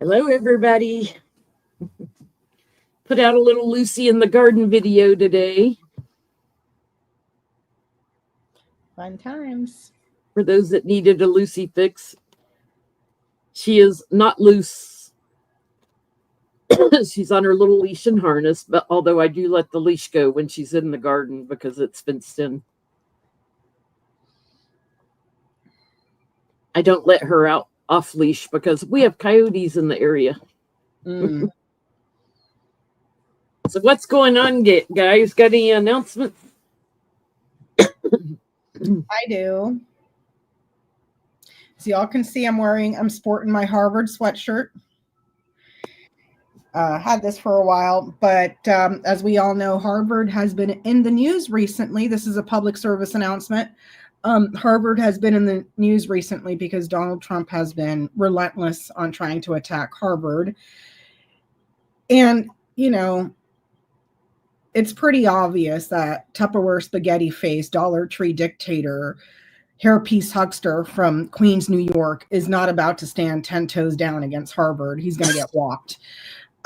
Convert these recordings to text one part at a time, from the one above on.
Hello, everybody. Put out a little Lucy in the garden video today. Fun times. For those that needed a Lucy fix. She is not loose. She's on her little leash and harness, but although I do let the leash go when she's in the garden because it's fenced in. I don't let her out off leash because we have coyotes in the area. So what's going on, guys? Got any announcements? I do. So y'all can see I'm sporting my Harvard sweatshirt. Had this for a while, but as we all know, Harvard has been in the news recently. This is a public service announcement. Harvard has been in the news recently because Donald Trump has been relentless on trying to attack Harvard. And, you know, it's pretty obvious that Tupperware spaghetti face, Dollar Tree dictator, hairpiece huckster from Queens, New York is not about to stand 10 toes down against Harvard. He's going to get walked.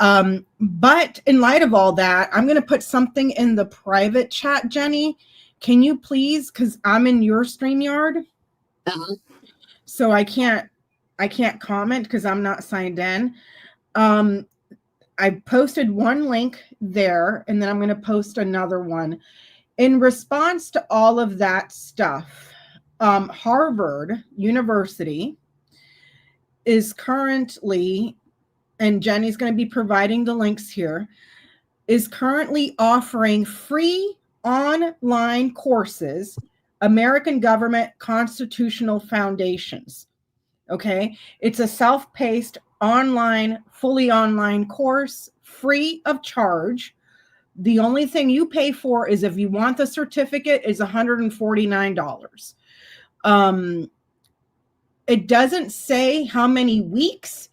But in light of all that, I'm going to put something in the private chat, Jenny. Can you please, because I'm in your StreamYard. So I can't comment because I'm not signed in. I posted one link there, and then I'm going to post another one. In response to all of that stuff, Harvard University is currently, and Jenny's going to be providing the links here, is currently offering free online courses, American Government Constitutional Foundations. Okay, it's a self-paced fully online course, free of charge. The only thing you pay for is if you want the certificate is $149. It doesn't say how many weeks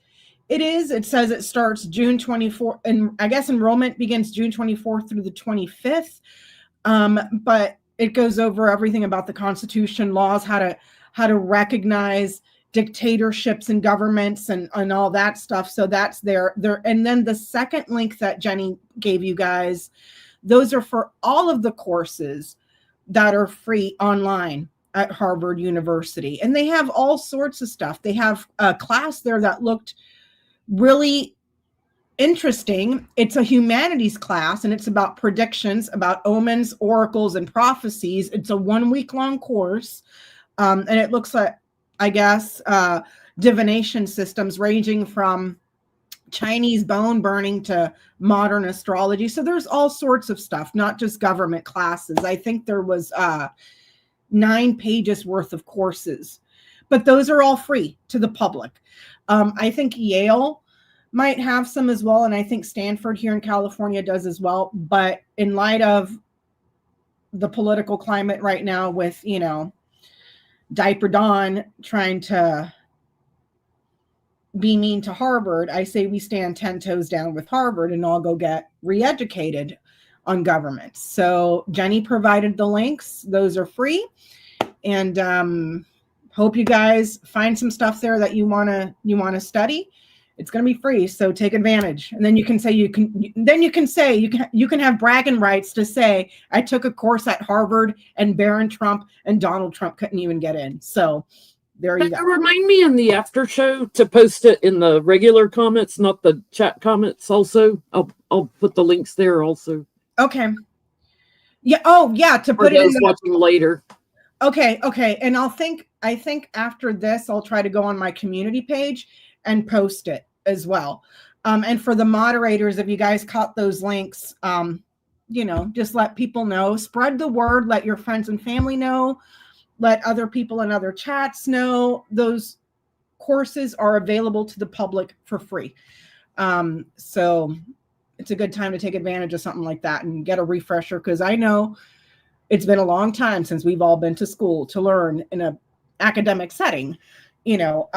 it is. It says it starts June 24th, and I guess enrollment begins June 24th through the 25th. But it goes over everything about the Constitution, laws, how to recognize dictatorships and governments and all that stuff. So that's there. And then the second link that Jenny gave you guys, those are for all of the courses that are free online at Harvard University. And they have all sorts of stuff. They have a class there that looked really interesting. It's a humanities class, and it's about predictions, about omens, oracles, and prophecies. It's a 1 week long course. And it looks like, I guess, divination systems ranging from Chinese bone burning to modern astrology. So there's all sorts of stuff, not just government classes. I think there was 9 pages worth of courses, but those are all free to the public. I think Yale might have some as well, and I think Stanford here in California does as well. But in light of the political climate right now with, you know, Diaper Dawn trying to be mean to Harvard, I say we stand 10 toes down with Harvard and all go get re-educated on government. So Jenny provided the links. Those are free. And hope you guys find some stuff there that you want to study. It's going to be free, so take advantage. And then you can say you can have bragging rights to say I took a course at Harvard and Barron Trump and Donald Trump couldn't even get in. So there you go. Remind me in the after show to post it in the regular comments, not the chat comments. Also, I'll put the links there also. Okay. Yeah. Oh, yeah. To put it in watching later. Okay. And I think after this, I'll try to go on my community page and post it as well. And for the moderators, if you guys caught those links, you know, just let people know, spread the word, let your friends and family know, let other people in other chats know. Those courses are available to the public for free. So it's a good time to take advantage of something like that and get a refresher, because I know it's been a long time since we've all been to school to learn in an academic setting, you know,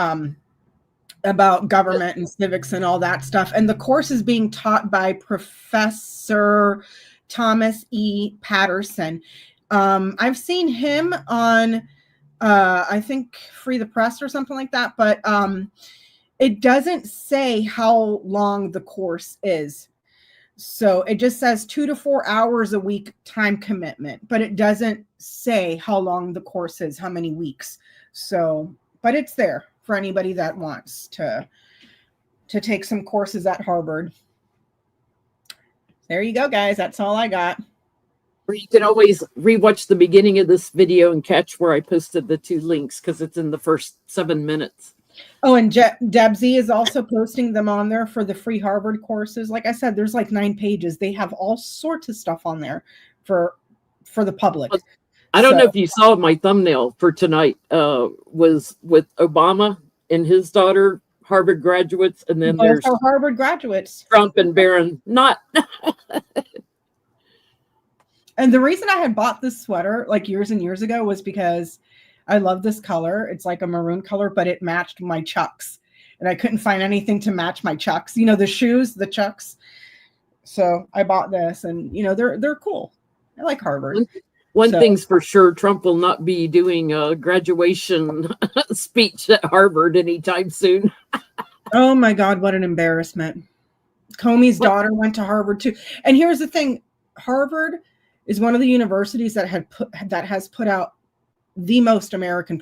about government and civics and all that stuff. And the course is being taught by Professor Thomas E. Patterson. I've seen him on, I think, Free the Press or something like that. But It doesn't say how long the course is. So it just says 2 to 4 hours a week time commitment, but it doesn't say how long the course is, how many weeks. So, but it's there for anybody that wants to take some courses at Harvard. There you go, guys. That's all I got. Or you can always rewatch the beginning of this video and catch where I posted the 2 links because it's in the first 7 minutes. Oh, and Debsy is also posting them on there for the free Harvard courses. Like I said, there's like 9 pages. They have all sorts of stuff on there for the public. I don't know if you saw my thumbnail for tonight was with Obama and his daughter, Harvard graduates, and then there's Harvard graduates. Trump and Barron. Not. And the reason I had bought this sweater like years and years ago was because I love this color. It's like a maroon color, but it matched my Chucks. And I couldn't find anything to match my Chucks. You know, the shoes, the Chucks. So I bought this, and you know, they're cool. I like Harvard. One thing's for sure, Trump will not be doing a graduation speech at Harvard anytime soon. Oh my God, what an embarrassment. Comey's daughter went to Harvard too. And here's the thing, Harvard is one of the universities that has put out the most American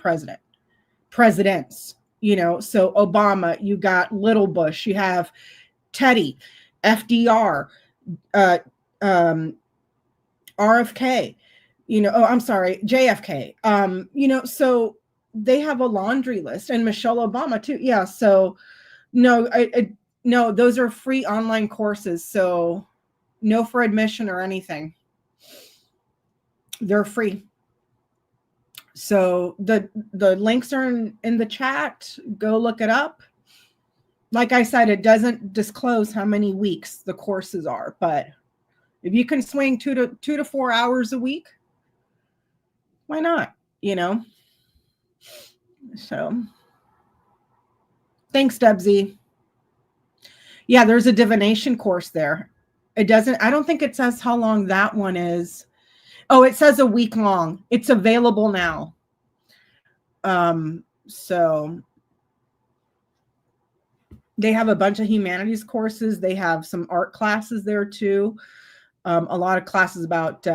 presidents, you know. So Obama, you got Little Bush, you have Teddy, FDR, RFK, you know, JFK, you know, so they have a laundry list, and Michelle Obama too. Yeah. So no, no, those are free online courses. So no for admission or anything. They're free. So the links are in the chat. Go look it up. Like I said, it doesn't disclose how many weeks the courses are, but if you can swing 2 to 4 hours a week, why not? You know? So thanks, Debsy. Yeah, there's a divination course there. I don't think it says how long that one is. Oh, it says a week long. It's available now. So they have a bunch of humanities courses. They have some art classes there too. A lot of classes about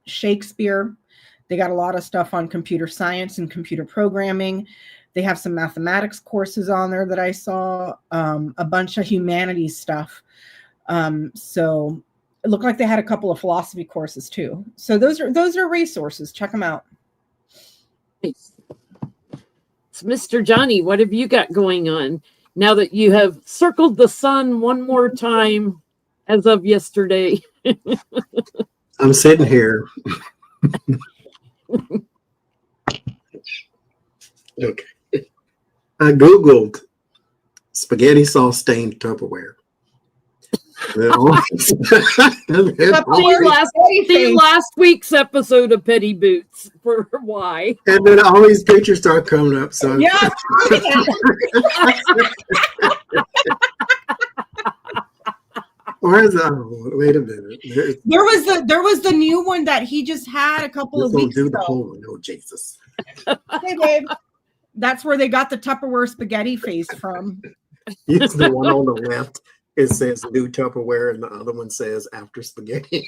Shakespeare. They got a lot of stuff on computer science and computer programming. They have some mathematics courses on there that I saw, a bunch of humanities stuff. So it looked like they had a couple of philosophy courses too. So those are resources. Check them out. Nice. So Mr. Johnny, what have you got going on now that you have circled the sun one more time as of yesterday? I'm sitting here. Okay. I Googled spaghetti sauce stained Tupperware. See last week's episode of Petty Boots for why. And then all these pictures start coming up. So yeah. Where's wait a minute. There was the new one that he just had a couple of weeks ago. The whole one. Oh Jesus. Hey babe. That's where they got the Tupperware spaghetti face from. It's the one on the left. It says new Tupperware, and the other one says after spaghetti.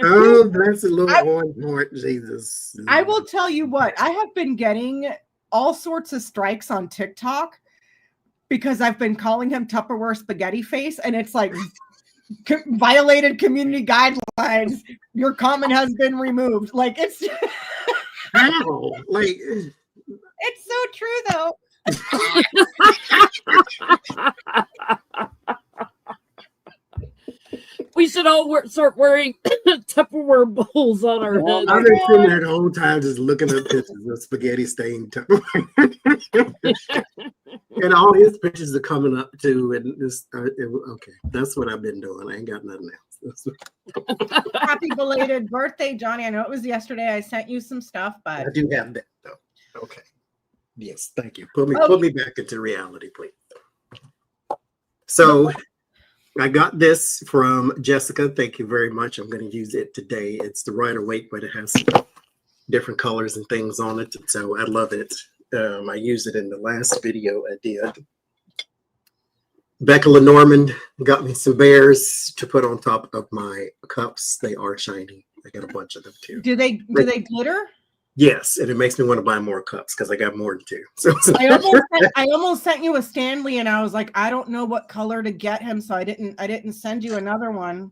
Oh, that's a little on point, Jesus. I will tell you what, I have been getting all sorts of strikes on TikTok because I've been calling him Tupperware spaghetti face, and it's like violated community guidelines. Your comment has been removed. Like it's how? Like it's so true though. We should all start wearing Tupperware bowls on our heads. I've been sitting there the whole time just looking at pictures of spaghetti stained Tupperware. And all his pictures are coming up too. And this, okay, that's what I've been doing. I ain't got nothing else. Happy belated birthday, Johnny. I know it was yesterday. I sent you some stuff, but I do have that though. Okay. Yes, thank you. Put me back into reality, please. So I got this from Jessica. Thank you very much. I'm going to use it today. It's the Rider-Waite, but it has different colors and things on it. So I love it. I used it in the last video I did. Becca Lenormand got me some bears to put on top of my cups. They are shiny. I got a bunch of them too. Do they glitter? Yes, and it makes me want to buy more cups because I got more than two. So I almost sent you a Stanley, and I was like, I don't know what color to get him, so I didn't send you another one.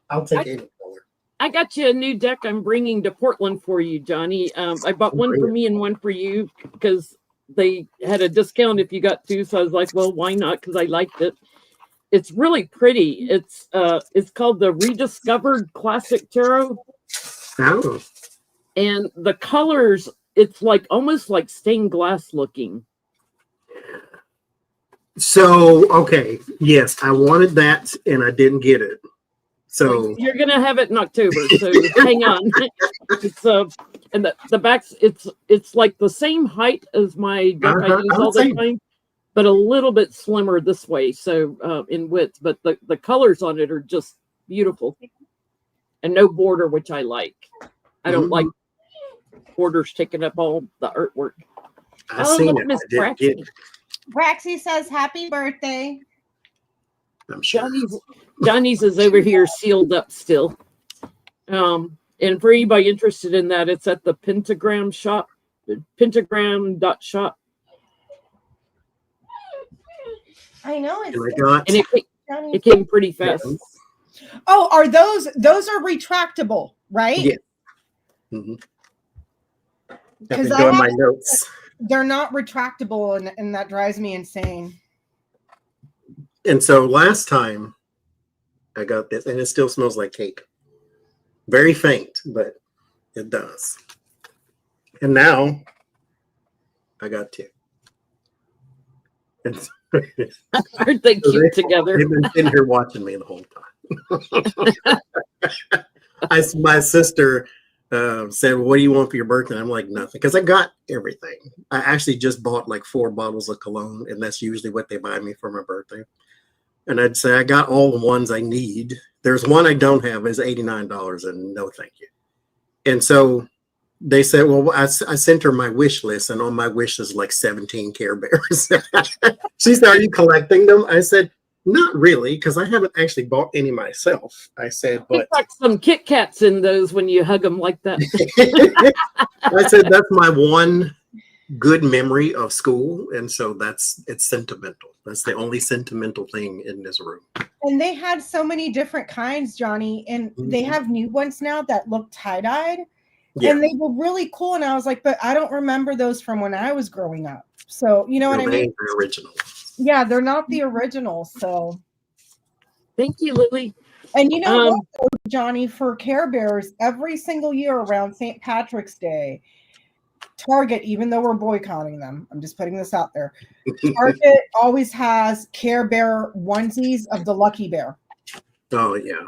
I'll take any color. I got you a new deck I'm bringing to Portland for you, Johnny. I bought one for me and one for you because they had a discount if you got two. So I was like, well, why not? Because I liked it. It's really pretty. It's called the Rediscovered Classic Tarot. Oh. And the colors, it's like almost like stained glass looking. So, okay. Yes, I wanted that and I didn't get it. So you're gonna have it in October. So hang on. It's and the backs, it's like the same height as my deck I use all the time, but a little bit slimmer this way. So in width, but the colors on it are just beautiful. And no border, which I like. I don't like borders taking up all the artwork. I've seen it. Miss Braxy. Braxy says happy birthday. I'm sure. Johnny's is over here sealed up still. And for anybody interested in that, it's at the Pentagram shop, pentagram.shop. I know it's and it came pretty fast. Yeah. Oh, are those are retractable, right? Yeah. Mm-hmm. I've been doing my notes. They're not retractable, and that drives me insane. And so last time I got this, and it still smells like cake. Very faint, but it does. And now I got two. Aren't they cute together? They've been sitting here watching me the whole time. My sister said, well, what do you want for your birthday? I'm like, nothing, because I got everything. I actually just bought like 4 bottles of cologne, and that's usually what they buy me for my birthday. And I'd say I got all the ones I need. There's one I don't have, is $89, and no thank you. And so they said, well, I sent her my wish list, and on my wish is like 17 Care Bears. She said, are you collecting them? I said, not really, because I haven't actually bought any myself. I said, but like some Kit Kats in those when you hug them like that. I said, that's my one good memory of school, and so it's sentimental. That's the only sentimental thing in this room. And they had so many different kinds, Johnny, and they have new ones now that look tie-dyed. Yeah. And they were really cool, and I was like, but I don't remember those from when I was growing up. So you know what I mean? They're original. Yeah, they're not the original. So thank you, Lily. And you know what, Johnny, for Care Bears, every single year around St. Patrick's Day, Target, even though we're boycotting them, I'm just putting this out there, Target always has Care Bear onesies of the Lucky Bear. Oh, yeah.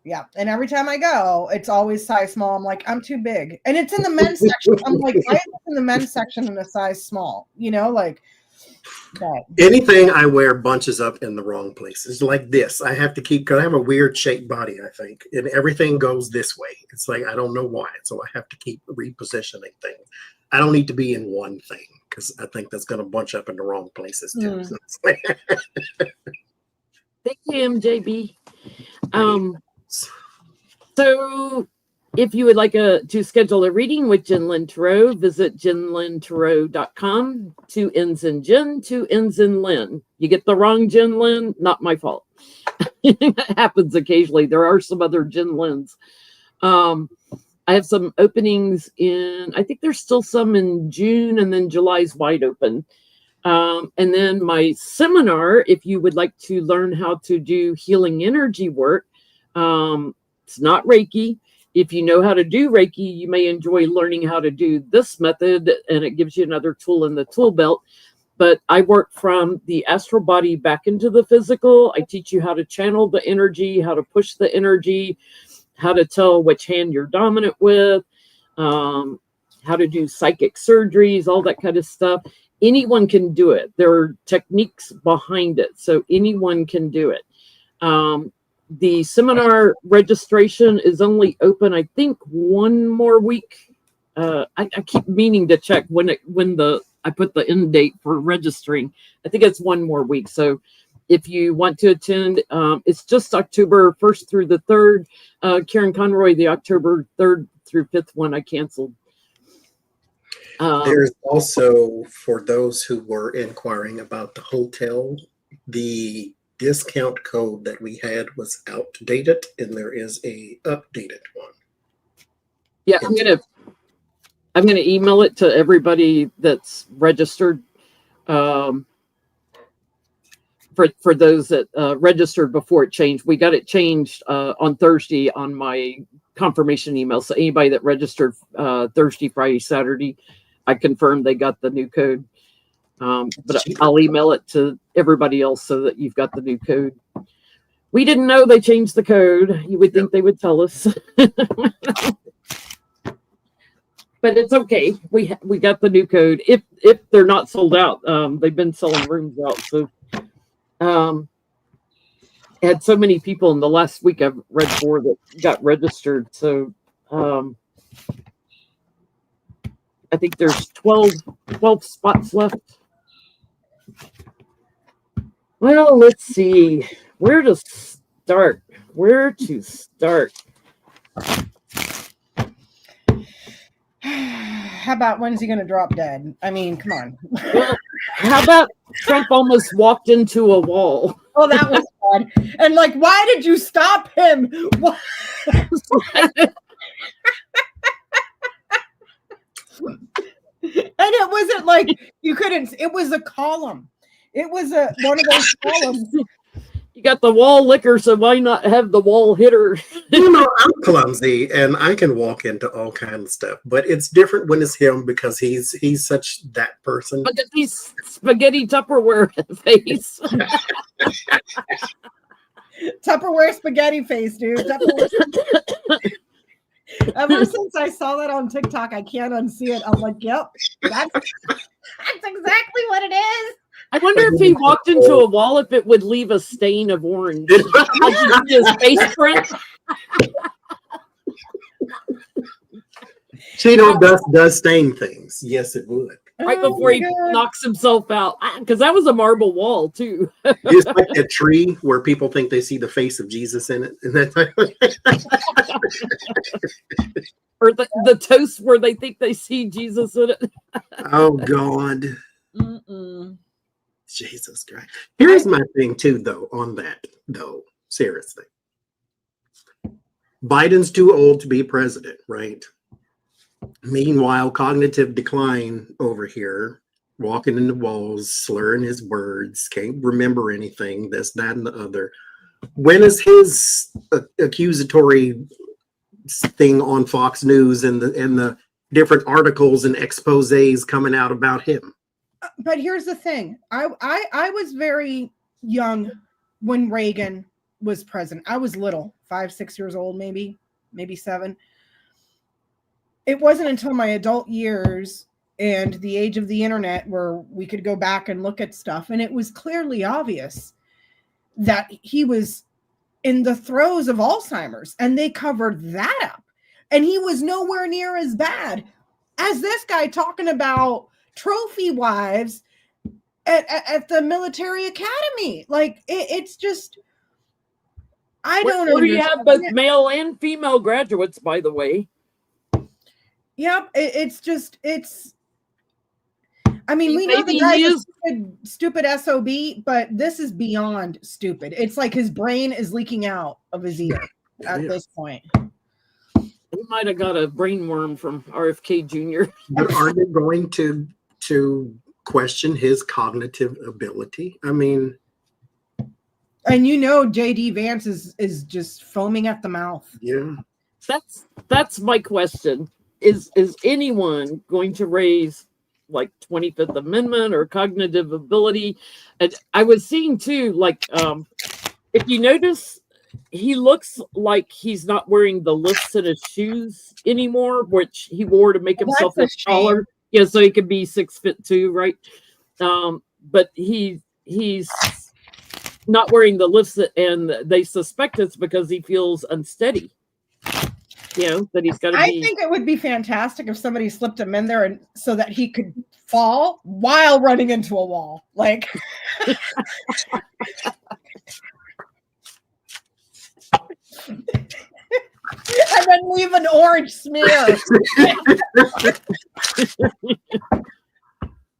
Yeah. And every time I go, it's always size small. I'm like, I'm too big. And it's in the men's section. I'm like, why is it in the men's section in a size small? You know, like that. Anything I wear bunches up in the wrong places. Like this. I have to keep, because I have a weird shaped body, I think. And everything goes this way. It's like, I don't know why. So I have to keep repositioning things. I don't need to be in one thing, because I think that's going to bunch up in the wrong places too. Thank you, MJB. So if you would like to schedule a reading with Jen Lynn Tarot, visit jenlyntarot.com. 2 N's in Jen, 2 N's in Lynn. You get the wrong Jen Lynn, not my fault. It happens occasionally. There are some other Jen Lyns. I have some openings I think there's still some in June, and then July's wide open. And then my seminar, if you would like to learn how to do healing energy work, it's not Reiki. If you know how to do Reiki, you may enjoy learning how to do this method, and it gives you another tool in the tool belt. But I work from the astral body back into the physical. I teach you how to channel the energy, how to push the energy, how to tell which hand you're dominant with, how to do psychic surgeries, all that kind of stuff. anyone can do it. There are techniques behind it, so anyone can do it. The seminar registration is only open, I think, one more week. I keep meaning to check when I put the end date for registering. I think it's one more week. So if you want to attend, it's just October 1st through the 3rd. Karen Conroy, the October 3rd through 5th one, I canceled. There's also, for those who were inquiring about the hotel, the discount code that we had was outdated, and there is a updated one. Yeah, I'm gonna email it to everybody that's registered. For those that registered before it changed, we got it changed on Thursday on my confirmation email. So anybody that registered Thursday, Friday, Saturday, I confirmed they got the new code. But I'll email it to everybody else so that you've got the new code. We didn't know they changed the code. You would think they would tell us. But it's okay. We got the new code. If they're not sold out, they've been selling rooms out. So had so many people in the last week I've read for that got registered. So I think there's 12 spots left. Well, let's see where to start. How about when's he going to drop dead? I mean, come on. Well, how about Trump almost walked into a wall? Oh, that was fun. And like, why did you stop him? What? And it wasn't like you couldn't. It was a column. It was one of those columns. You got the wall licker, so why not have the wall hitter? You know, I'm clumsy and I can walk into all kinds of stuff, but it's different when it's him because he's such that person. Look at these spaghetti Tupperware face. Tupperware spaghetti face, dude. Tupperware spaghetti. Ever since I saw that on TikTok, I can't unsee it. I'm like, yep, that's exactly what it is. I wonder if he walked into a wall, if it would leave a stain of orange. Like his face print. Cheeto does stain things. Yes, it would. Right before he knocks himself out. Because that was a marble wall, too. It's like a tree where people think they see the face of Jesus in it. And that's Or the toast where they think they see Jesus in it. Oh, God. Mm-mm. Jesus Christ. Here's my thing, too, though, on that, though. Seriously. Biden's too old to be president, right? Meanwhile, cognitive decline over here, walking into walls, slurring his words, can't remember anything, this, that, and the other. When is his accusatory thing on Fox News and the different articles and exposés coming out about him? But here's the thing. I was very young when Reagan was president. I was little, 5, 6 years old, maybe 7. It wasn't until my adult years and the age of the internet where we could go back and look at stuff. And it was clearly obvious that he was in the throes of Alzheimer's, and they covered that up. And he was nowhere near as bad as this guy talking about trophy wives at the military academy. Like it's just, I don't know. Where you have both male and female graduates, by the way. Yep, it's. I mean, we know the guy's a stupid SOB, but this is beyond stupid. It's like his brain is leaking out of his ear at this point. He might have got a brain worm from RFK Jr. But are they going to question his cognitive ability? I mean, and you know, JD Vance is just foaming at the mouth. Yeah, that's my question. Is anyone going to raise like 25th Amendment or cognitive ability? And I was seeing too, like, if you notice, he looks like he's not wearing the lifts in his shoes anymore, which he wore to make himself look taller. Yeah, so he could be 6'2", right? But he's not wearing the lifts, and they suspect it's because he feels unsteady. That he's got to I be. think it would be fantastic if somebody slipped him in there and so that he could fall while running into a wall. Like and then leave an orange smear.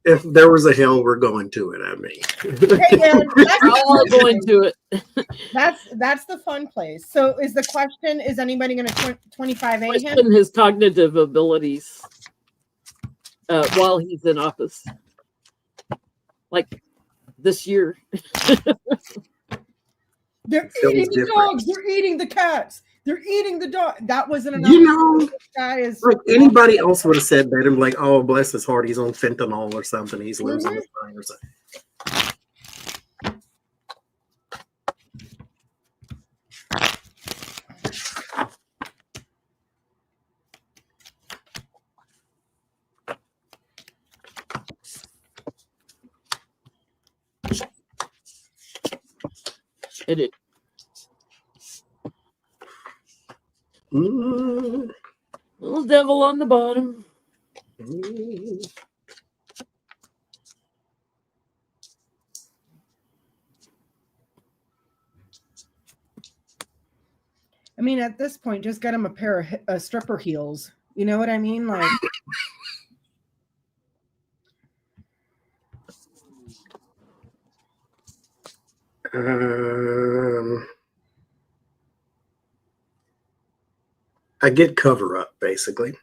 If there was a hell, we're going to it. I mean, We're all going to it. That's the fun place. So, is the question: is anybody going to 25A him? Question his cognitive abilities while he's in office, like this year. They're eating the dogs. They're eating the cats. They're eating the dog. That wasn't enough. This guy is like anybody else would have said that. I'm like, oh, bless his heart, he's on fentanyl or something. He's losing his mind or something. It is. Little devil on the bottom. I mean, at this point, just get him a pair of stripper heels. You know what I mean? Like, I get cover up basically.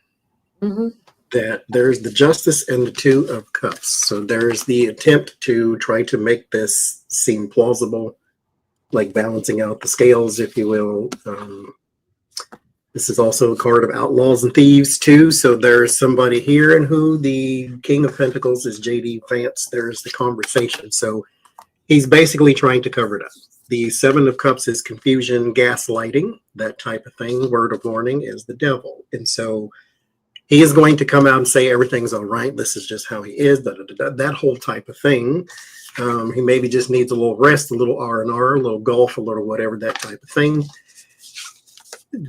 Mm-hmm. That there's the justice and the two of cups. So there's the attempt to try to make this seem plausible, like balancing out the scales, if you will. This is also a card of outlaws and thieves too. So there's somebody here, and who the King of Pentacles is JD Vance. There's the conversation. So he's basically trying to cover it up. The Seven of Cups is confusion, gaslighting, that type of thing. Word of warning is the devil. And so he is going to come out and say everything's all right. This is just how he is. That whole type of thing. He maybe just needs a little rest, a little R&R, a little golf, a little whatever, that type of thing.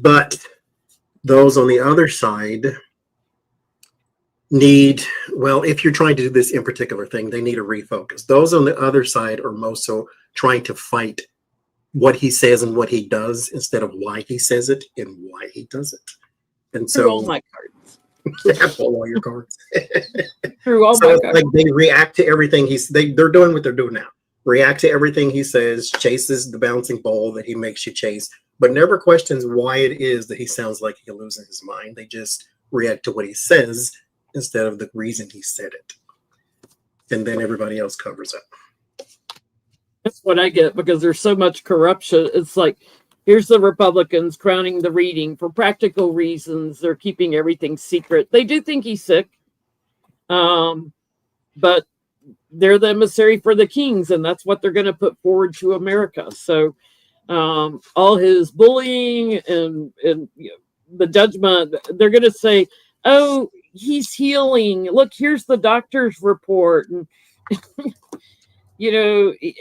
But those on the other side need, well, if you're trying to do this in particular thing, they need a refocus. Those on the other side are most so trying to fight what he says and what he does instead of why he says it and why he does it. And so, through all my cards. Pull all your cards. Through all So my it's cards. like they react to everything they're doing what they're doing now. React to everything he says, chases the bouncing ball that he makes you chase, but never questions why it is that he sounds like he's losing his mind. They just react to what he says instead of the reason he said it. And then everybody else covers up. That's what I get, because there's so much corruption. It's like, here's the Republicans crowning the reading for practical reasons. They're keeping everything secret. They do think he's sick, but they're the emissary for the kings, and that's what they're going to put forward to America. So all his bullying and the judgment, they're going to say, oh, he's healing. Look, here's the doctor's report. And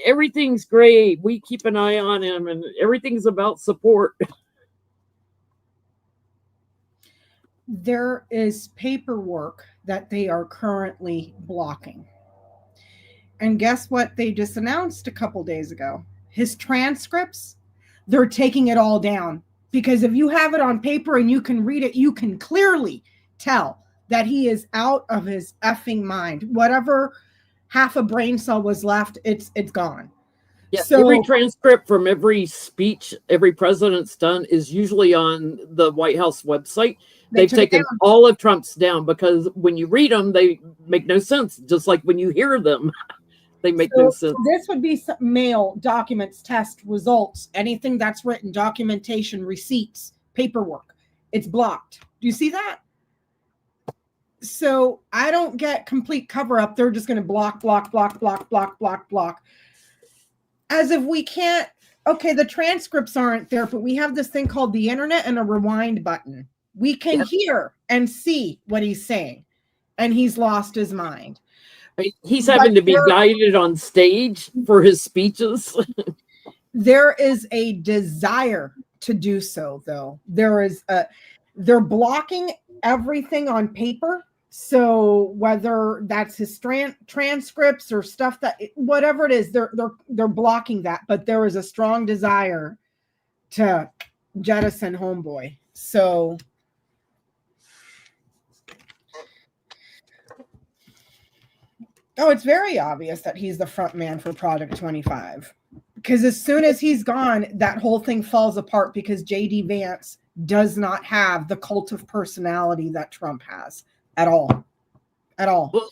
everything's great. We keep an eye on him, and everything's about support. there is paperwork that they are currently blocking. And guess what they just announced a couple days ago? His transcripts, they're taking it all down. Because if you have it on paper and you can read it, you can clearly tell that he is out of his effing mind. Whatever half a brain cell was left, it's gone. Yeah, so, every transcript from every speech every president's done is usually on the White House website. They've taken all of Trump's down because when you read them, they make no sense. Just like when you hear them, they make no sense. This would be mail, documents, test, results, anything that's written, documentation, receipts, paperwork. It's blocked. Do you see that? So I don't get complete cover up. They're just going to block. As if we can't, okay, the transcripts aren't there, but we have this thing called the internet and a rewind button. We can hear and see what he's saying, and he's lost his mind. I mean, he's having to be guided on stage for his speeches. There is a desire to do so, though. They're blocking everything on paper. So whether that's his transcripts or stuff that whatever it is, they're blocking that. But there is a strong desire to jettison homeboy. So it's very obvious that he's the front man for Project 25. Because as soon as he's gone, that whole thing falls apart because J.D. Vance does not have the cult of personality that Trump has at all. At all. Well,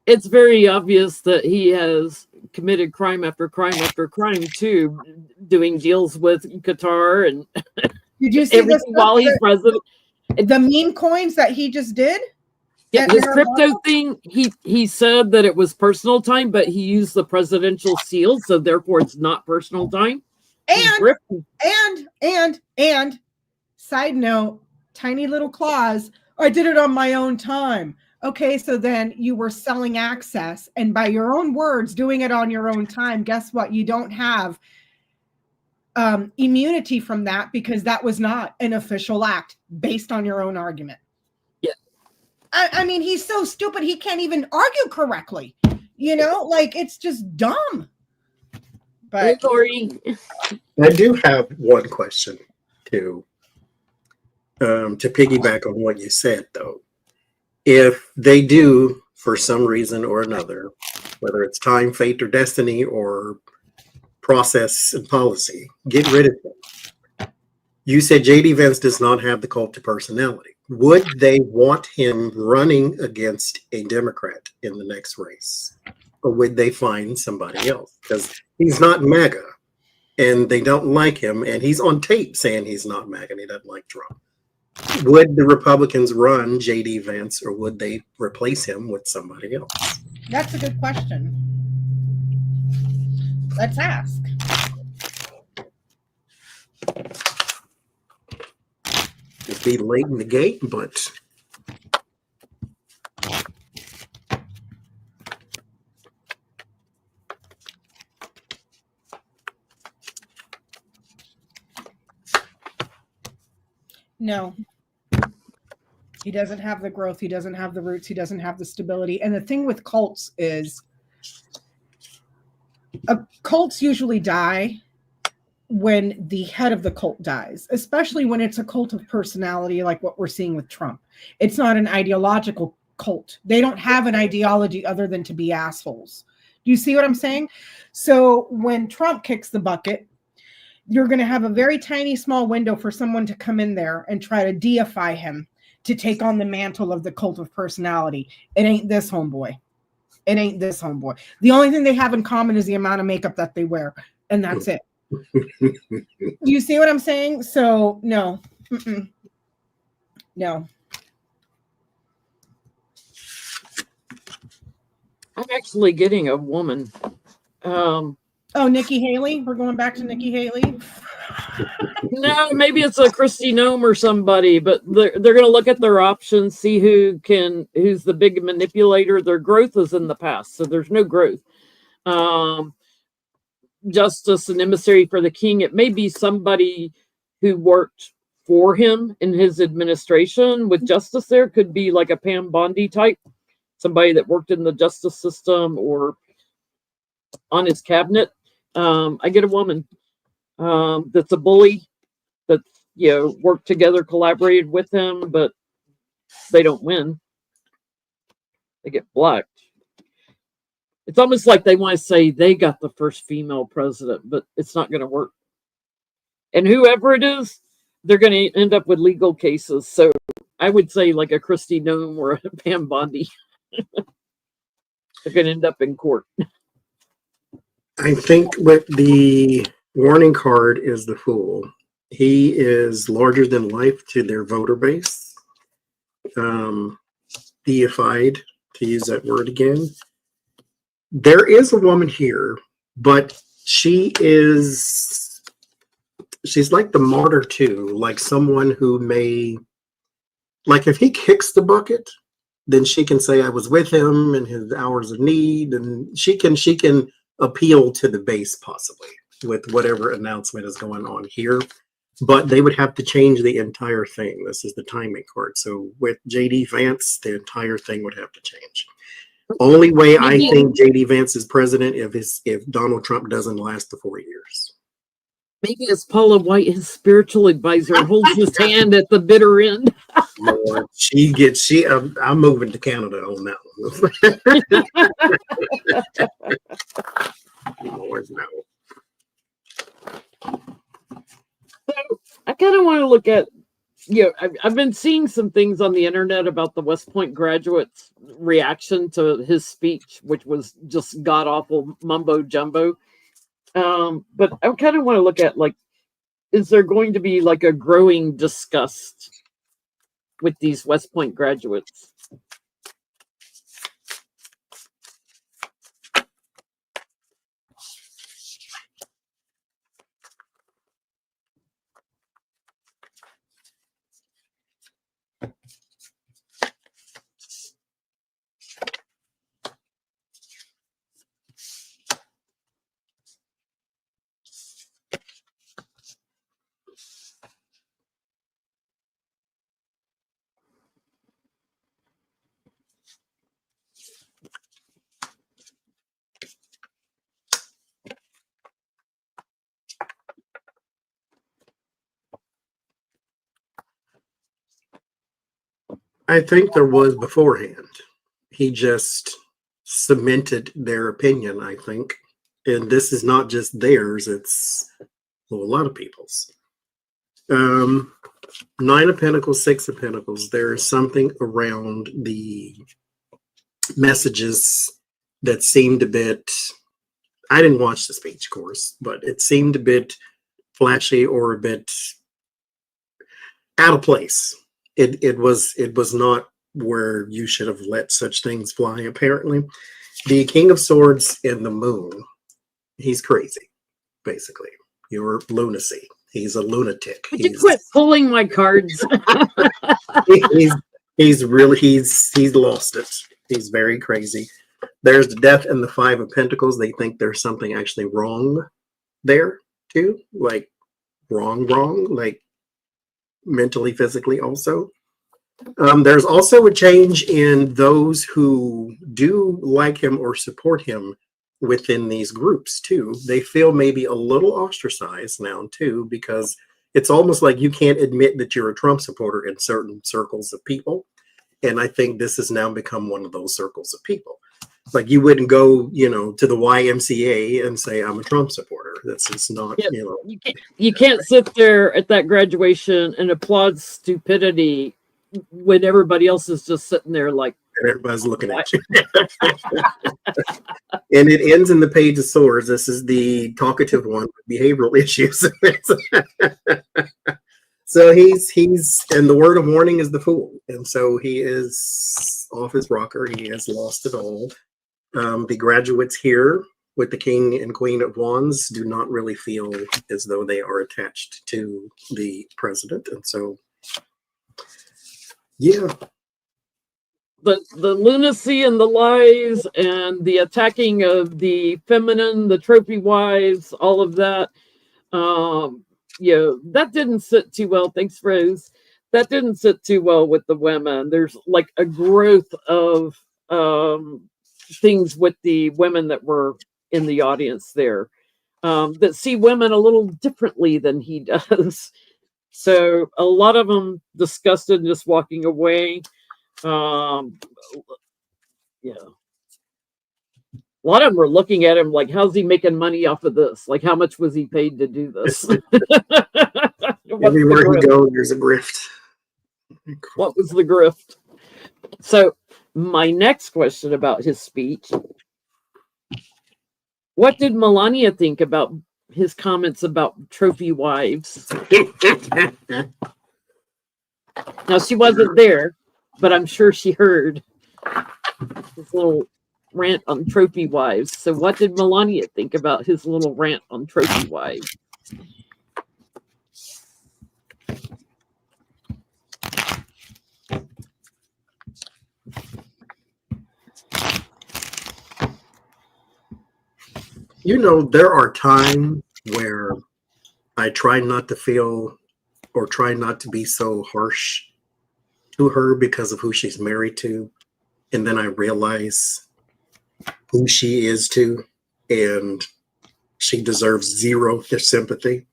it's very obvious that he has committed crime after crime after crime, too, doing deals with Qatar and did you see everything while he's president. The meme coins that he just did? Yeah, his crypto thing, he said that it was personal time, but he used the presidential seal, so therefore it's not personal time. And side note, tiny little clause, I did it on my own time. Okay, so then you were selling access, and by your own words, doing it on your own time, guess what? You don't have immunity from that because that was not an official act based on your own argument. I mean, he's so stupid, he can't even argue correctly. You know, like, it's just dumb. But I do have one question, too, to piggyback on what you said, though. If they do, for some reason or another, whether it's time, fate, or destiny, or process and policy, get rid of him. You said J.D. Vance does not have the cult of personality. Would they want him running against a Democrat in the next race? Or would they find somebody else? Because he's not MAGA, and they don't like him, and he's on tape saying he's not MAGA, and he doesn't like Trump. Would the Republicans run J.D. Vance, or would they replace him with somebody else? That's a good question. Let's ask. It'd be late in the game, but no. He doesn't have the growth. He doesn't have the roots. He doesn't have the stability. And the thing with cults is cults usually die when the head of the cult dies, especially when it's a cult of personality like what we're seeing with Trump. It's not an ideological cult. They don't have an ideology other than to be assholes. Do you see what I'm saying? So when Trump kicks the bucket, you're going to have a very tiny, small window for someone to come in there and try to deify him to take on the mantle of the cult of personality. It ain't this homeboy. It ain't this homeboy. The only thing they have in common is the amount of makeup that they wear, and that's it. You see what I'm saying? So no. No. I'm actually getting a woman. Oh, Nikki Haley. We're going back to Nikki Haley. No, maybe it's a Christy Nome or somebody, but they're going to look at their options, see who's the big manipulator. Their growth is in the past, so there's no growth. Justice and emissary for the king. It may be somebody who worked for him in his administration with justice. There could be like a Pam Bondi type, somebody that worked in the justice system or on his cabinet. I get a woman that's a bully that worked together, collaborated with him, but they don't win. They get blocked. It's almost like they want to say they got the first female president, but it's not going to work. And whoever it is, they're going to end up with legal cases. So I would say like a Christy Nome or a Pam Bondi. They're going to end up in court. I think what the warning card is the fool. He is larger than life to their voter base. Deified, to use that word again. There is a woman here, but she's like the martyr too, like someone who may, like if he kicks the bucket, then she can say I was with him in his hours of need, and she can appeal to the base possibly with whatever announcement is going on here. But they would have to change the entire thing. This is the timing court. So with JD Vance, the entire thing would have to change. Only way I think JD Vance is president if Donald Trump doesn't last the 4 years. Maybe it's Paula White, his spiritual advisor, holds his hand at the bitter end. Lord, I'm moving to Canada on that one. Lord, no. I kind of want to look at, I've been seeing some things on the internet about the West Point graduates' reaction to his speech, which was just god awful mumbo jumbo. But I kind of want to look at, like, is there going to be like a growing disgust with these West Point graduates? I think there was beforehand. He just cemented their opinion, I think. And this is not just theirs, it's a lot of people's. 9 of Pentacles, 6 of Pentacles. There is something around the messages that seemed a bit, I didn't watch the speech, of course, but it seemed a bit flashy or a bit out of place. It was not where you should have let such things fly, apparently. The King of Swords and the Moon, he's crazy, basically. You're lunacy. He's a lunatic. Could you quit pulling my cards? he's lost it. He's very crazy. There's the Death and the 5 of Pentacles. They think there's something actually wrong there too, like wrong, like mentally, physically also. There's also a change in those who do like him or support him within these groups too. They feel maybe a little ostracized now too, because it's almost like you can't admit that you're a Trump supporter in certain circles of people. And I think this has now become one of those circles of people. Like you wouldn't go, to the YMCA and say, I'm a Trump supporter. That's just not, You can't sit there at that graduation and applaud stupidity when everybody else is just sitting there like. And everybody's looking at you. And it ends in the Page of Swords. This is the talkative one with behavioral issues. So he's and the word of warning is the Fool. And so he is off his rocker. He has lost it all. The graduates here with the King and Queen of Wands do not really feel as though they are attached to the president. And so, yeah. The lunacy and the lies and the attacking of the feminine, the trophy wives, all of that. That didn't sit too well. Thanks, Rose. That didn't sit too well with the women. There's like a growth of things with the women that were in the audience there that see women a little differently than he does. So a lot of them disgusted and just walking away. A lot of them were looking at him like, how's he making money off of this? Like, how much was he paid to do this? Everywhere he goes, there's a grift. What was the grift? So my next question about his speech: what did Melania think about his comments about trophy wives? Now, she wasn't there, but I'm sure she heard his little rant on trophy wives. So what did Melania think about his little rant on trophy wives? You know, there are times where I try not to feel or try not to be so harsh to her because of who she's married to. And then I realize who she is to, and she deserves zero sympathy.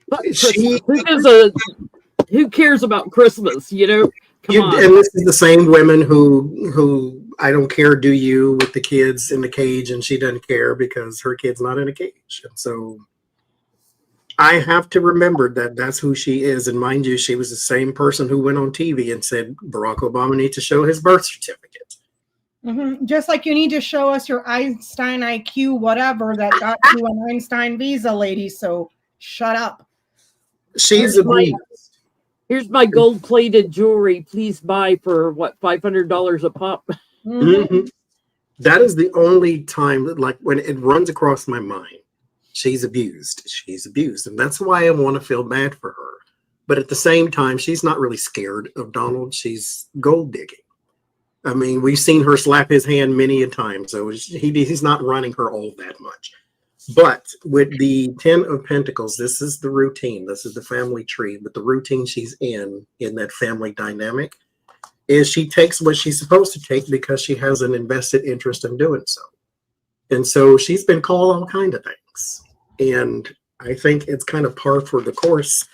But She, who cares about Christmas? You know, come on. and this is the same women who I don't care, do you, with the kids in the cage, and she doesn't care because her kid's not in a cage. And so I have to remember that that's who she is. And mind you, she was the same person who went on TV and said Barack Obama needs to show his birth certificate. Mm-hmm. Just like you need to show us your Einstein IQ, whatever, that got you an Einstein visa, lady. So shut up. She's abused. Here's my gold-plated jewelry. Please buy for what, $500 a pop. Mm-hmm. That is the only time that, like, when it runs across my mind, she's abused. She's abused, and that's why I want to feel bad for her. But at the same time, she's not really scared of Donald. She's gold digging. I mean, we've seen her slap his hand many a time, so he's not running her all that much. But with the 10 of Pentacles, this is the routine. This is the family tree. But the routine she's in that family dynamic is she takes what she's supposed to take because she has an invested interest in doing so. And so she's been called all kinds of things. And I think it's kind of par for the course.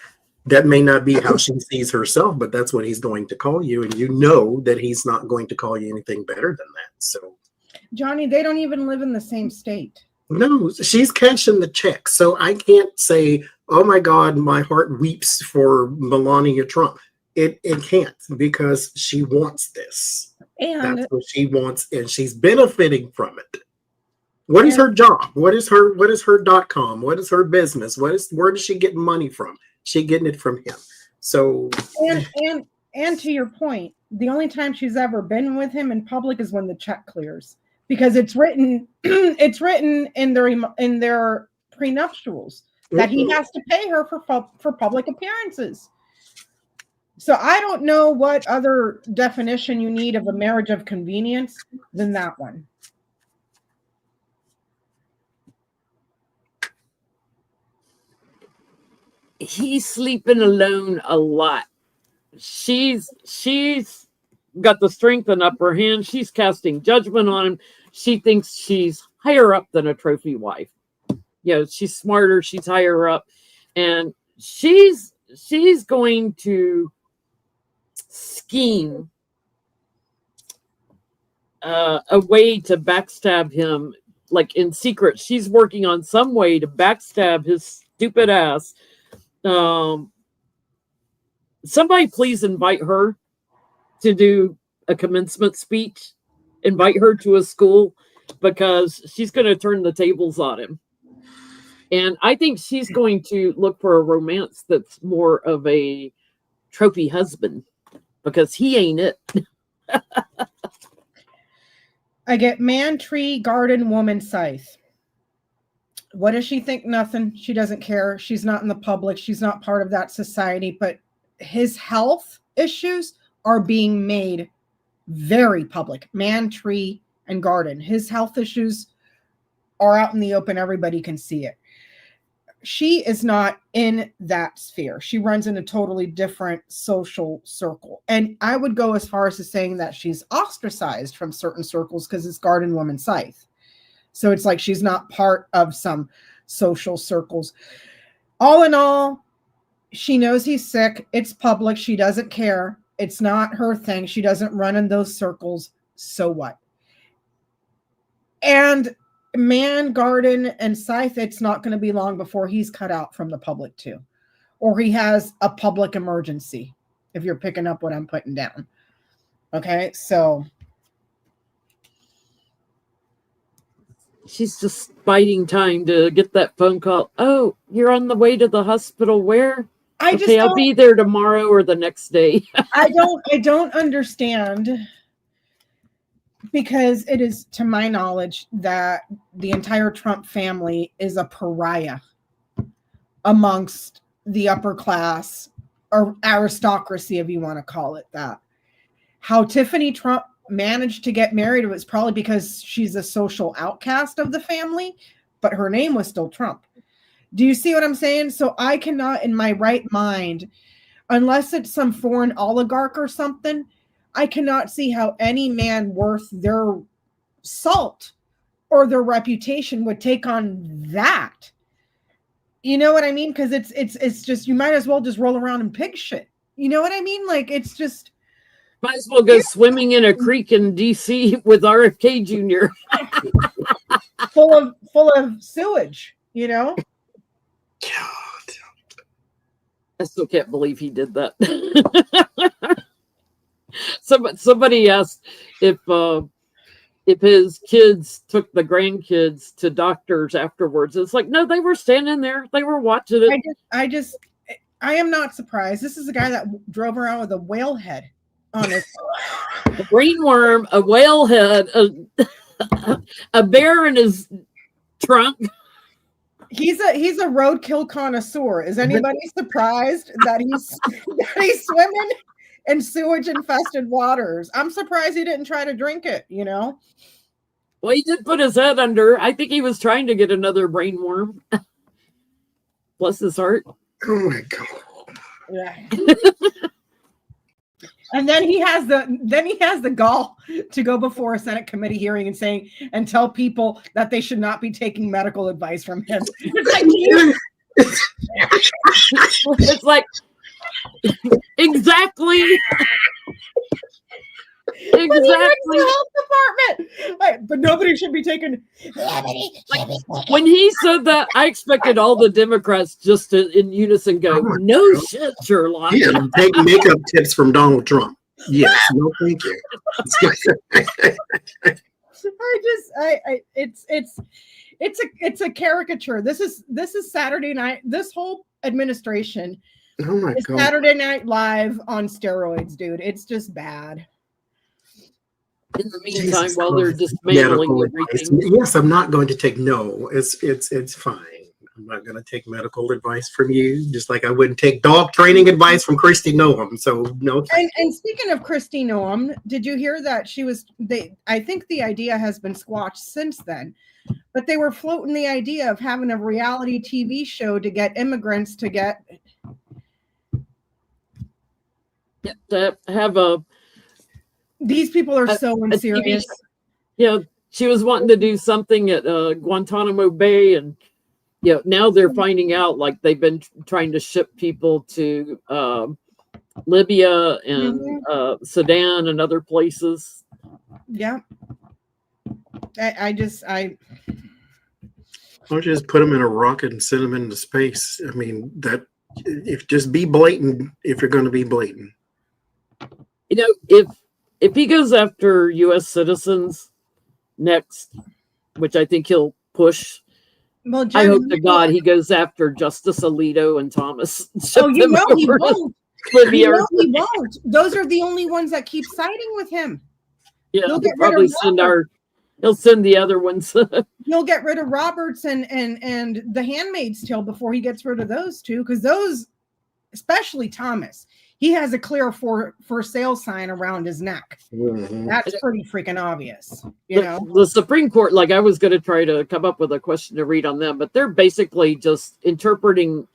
That may not be how she sees herself, but that's what he's going to call you. And you know that he's not going to call you anything better than that. So, Johnny, they don't even live in the same state. No, she's cashing the check. So I can't say, oh my God, my heart weeps for Melania Trump. It can't, because she wants this. And that's what she wants, and she's benefiting from it. What is her job? What is her .com? What is her business? Where does she get money from? She getting it from him. So and to your point, the only time she's ever been with him in public is when the check clears, because it's written in their prenuptials that he has to pay her for public appearances. So I don't know what other definition you need of a marriage of convenience than that one. He's sleeping alone a lot. She's got the strength and upper hand. She's casting judgment on him. She thinks she's higher up than a trophy wife. You know, she's smarter, she's higher up, and she's going to scheme a way to backstab him, like in secret. She's working on some way to backstab his stupid ass. Somebody please invite her to do a commencement speech. Invite her to a school, because she's going to turn the tables on him. And I think she's going to look for a romance that's more of a trophy husband, because he ain't it. I get man, tree, garden, woman, scythe. What does she think? Nothing. She doesn't care. She's not in the public. She's not part of that society. But his health issues are being made very public. Man, tree, and garden. His health issues are out in the open. Everybody can see it. She is not in that sphere. She runs in a totally different social circle. And I would go as far as to saying that she's ostracized from certain circles because it's garden, woman, scythe. So it's like she's not part of some social circles. All in all, she knows he's sick. It's public. She doesn't care. It's not her thing. She doesn't run in those circles. So what? And man, garden, and scythe, it's not going to be long before he's cut out from the public too. Or he has a public emergency, if you're picking up what I'm putting down. Okay, so She's just biding time to get that phone call. Oh, you're on the way to the hospital. Where? I'll be there tomorrow or the next day. I don't understand, because it is, to my knowledge, that the entire Trump family is a pariah amongst the upper class or aristocracy, if you want to call it that. How Tiffany Trump managed to get married, it was probably because she's a social outcast of the family, but her name was still Trump. Do you see what I'm saying? So I cannot, in my right mind, unless it's some foreign oligarch or something, I cannot see how any man worth their salt or their reputation would take on that. You know what I mean? Because it's just, you might as well just roll around in pig shit. You know what I mean? Like, it's just, might as well go swimming in a creek in DC with RFK Jr. full of sewage, you know? God. I still can't believe he did that. Somebody asked if his kids took the grandkids to doctors afterwards. It's like, no, they were standing there. They were watching it. I am not surprised. This is a guy that drove around with a whale head on his A greenworm, a whale head, a bear in his trunk. He's a roadkill connoisseur. Is anybody surprised that he's swimming in sewage infested waters? I'm surprised he didn't try to drink it, you know? Well, he did put his head under. I think he was trying to get another brain worm. Bless his heart. Oh my God. Yeah. And then he has the gall to go before a Senate committee hearing and tell people that they should not be taking medical advice from him. It's like exactly. Exactly. Health department. Right, but nobody should be taking. When he said that, I expected all the Democrats just to, in unison, go, "No shit, Sherlock." Yeah, take makeup tips from Donald Trump. Yes, no, thank you. It's a caricature. This is Saturday night. This whole administration Oh my is God. Saturday Night Live on steroids, dude. It's just bad. In the meantime, Jesus while they're Christ. dismantling Medical everything. advice. Yes, I'm not going to take no. It's fine. I'm not going to take medical advice from you, just like I wouldn't take dog training advice from Christy Noam. So no. And speaking of Christy Noam, did you hear that I think the idea has been squashed since then, but they were floating the idea of having a reality TV show to get immigrants to have a. These people are so unserious. Yeah, she was wanting to do something at Guantanamo Bay, and now they're finding out like they've been trying to ship people to Libya and Sudan and other places. Yeah. I Don't just put them in a rocket and send them into space. I mean, just be blatant if you're going to be blatant. If he goes after U.S. citizens next, which I think he'll push, well, I hope to God he goes after Justice Alito and Thomas. Oh, he won't. He won't. Those are the only ones that keep siding with him. Yeah, he'll send the other ones. He'll get rid of Roberts and the Handmaid's Tale before he gets rid of those two, because those, especially Thomas, he has a clear for sale sign around his neck. Mm-hmm. That's pretty freaking obvious. The Supreme Court, like I was going to try to come up with a question to read on them, but they're basically just interpreting,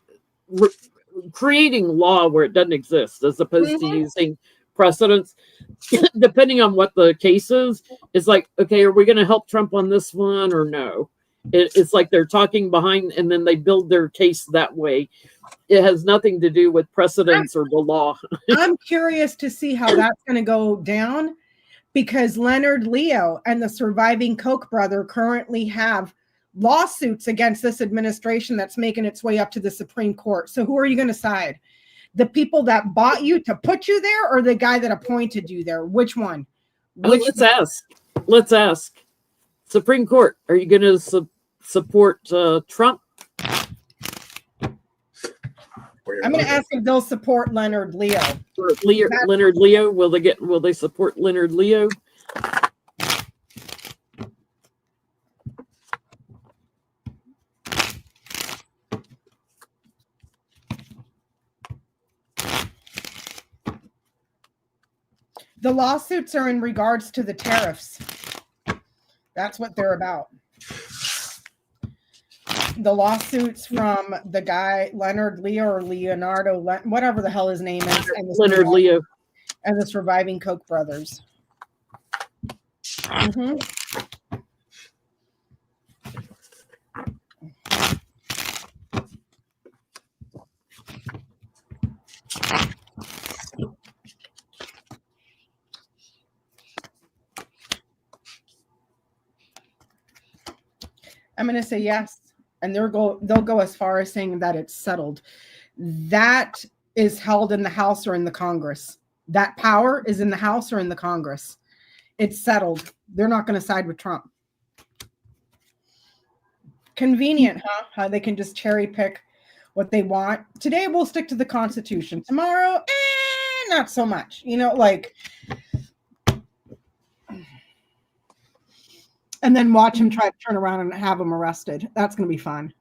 creating law where it doesn't exist, as opposed to using precedents. Depending on what the case is, it's like, okay, are we going to help Trump on this one or no? It's like they're talking behind, and then they build their case that way. It has nothing to do with precedents or the law. I'm curious to see how that's going to go down, because Leonard Leo and the surviving Koch brother currently have lawsuits against this administration that's making its way up to the Supreme Court. So who are you going to side? The people that bought you to put you there, or the guy that appointed you there? Which one? Let's ask. Supreme Court, are you going to support Trump? I'm going to ask if they'll support Leonard Leo. Leonard Leo, will they support Leonard Leo? The lawsuits are in regards to the tariffs. That's what they're about. The lawsuits from the guy, Leonard Leo or Leonardo, whatever the hell his name is. Leonard Leo. And the surviving Koch brothers. Mm-hmm. I'm going to say yes. And they'll go as far as saying that it's settled. That is held in the House or in the Congress. That power is in the House or in the Congress. It's settled. They're not going to side with Trump. Convenient, huh? How they can just cherry pick what they want. Today we'll stick to the Constitution. Tomorrow, not so much. You know, like... And then watch him try to turn around and have him arrested. That's going to be fun.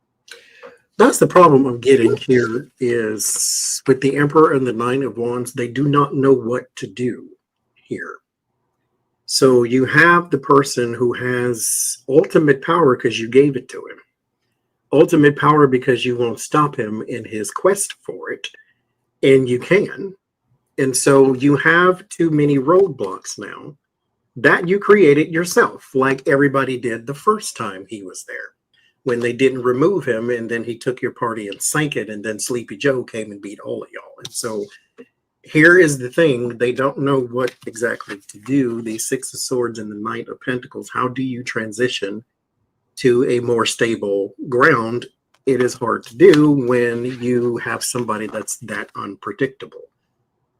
That's the problem I'm getting here is with the Emperor and the Nine of Wands, they do not know what to do here. So you have the person who has ultimate power because you gave it to him. Ultimate power because you won't stop him in his quest for it. And you can. And so you have too many roadblocks now that you created yourself, like everybody did the first time he was there, when they didn't remove him, and then he took your party and sank it, and then Sleepy Joe came and beat all of y'all. And so here is the thing. They don't know what exactly to do. The Six of Swords and the Knight of Pentacles, how do you transition to a more stable ground? It is hard to do when you have somebody that's that unpredictable,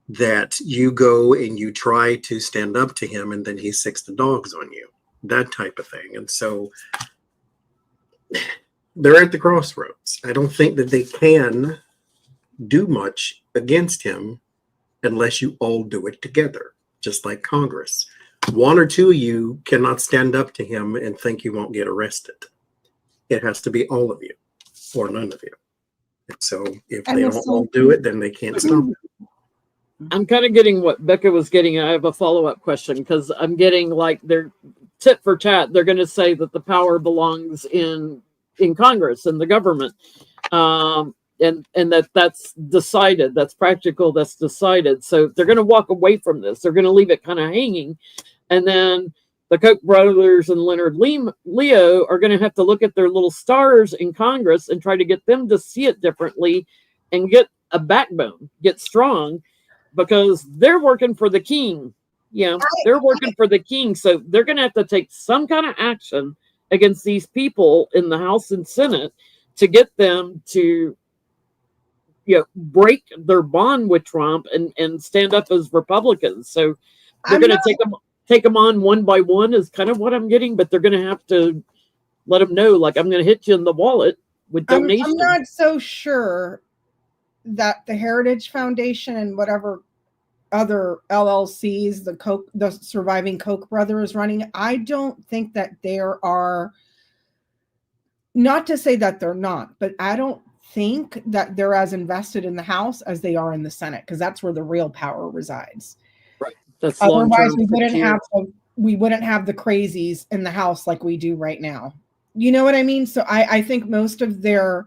that you go and you try to stand up to him and then he sicks the dogs on you, that type of thing. And so they're at the crossroads. I don't think that they can do much against him unless you all do it together, just like Congress. One or two of you cannot stand up to him and think you won't get arrested. It has to be all of you or none of you. And so if they don't all do it, then they can't stop it. I'm kind of getting what Becca was getting. I have a follow-up question because I'm getting like they're tit for tat. They're going to say that the power belongs in Congress and the government, and that's decided. That's practical. That's decided. So they're going to walk away from this. They're going to leave it kind of hanging, and then the Koch brothers and Leonard Leo are going to have to look at their little stars in Congress and try to get them to see it differently and get a backbone, get strong. Because they're working for the king. Yeah, they're working for the king. So they're going to have to take some kind of action against these people in the House and Senate to get them to, break their bond with Trump and stand up as Republicans. So they're going to take them on one by one is kind of what I'm getting. But they're going to have to let them know, like, I'm going to hit you in the wallet with donations. I'm not so sure that the Heritage Foundation and whatever other LLCs the surviving Koch brother is running, I don't think that there are, not to say that they're not, but I don't think that they're as invested in the House as they are in the Senate, because that's where the real power resides. Right. That's otherwise we wouldn't have the crazies in the House like we do right now. You know what I mean? So I think most of their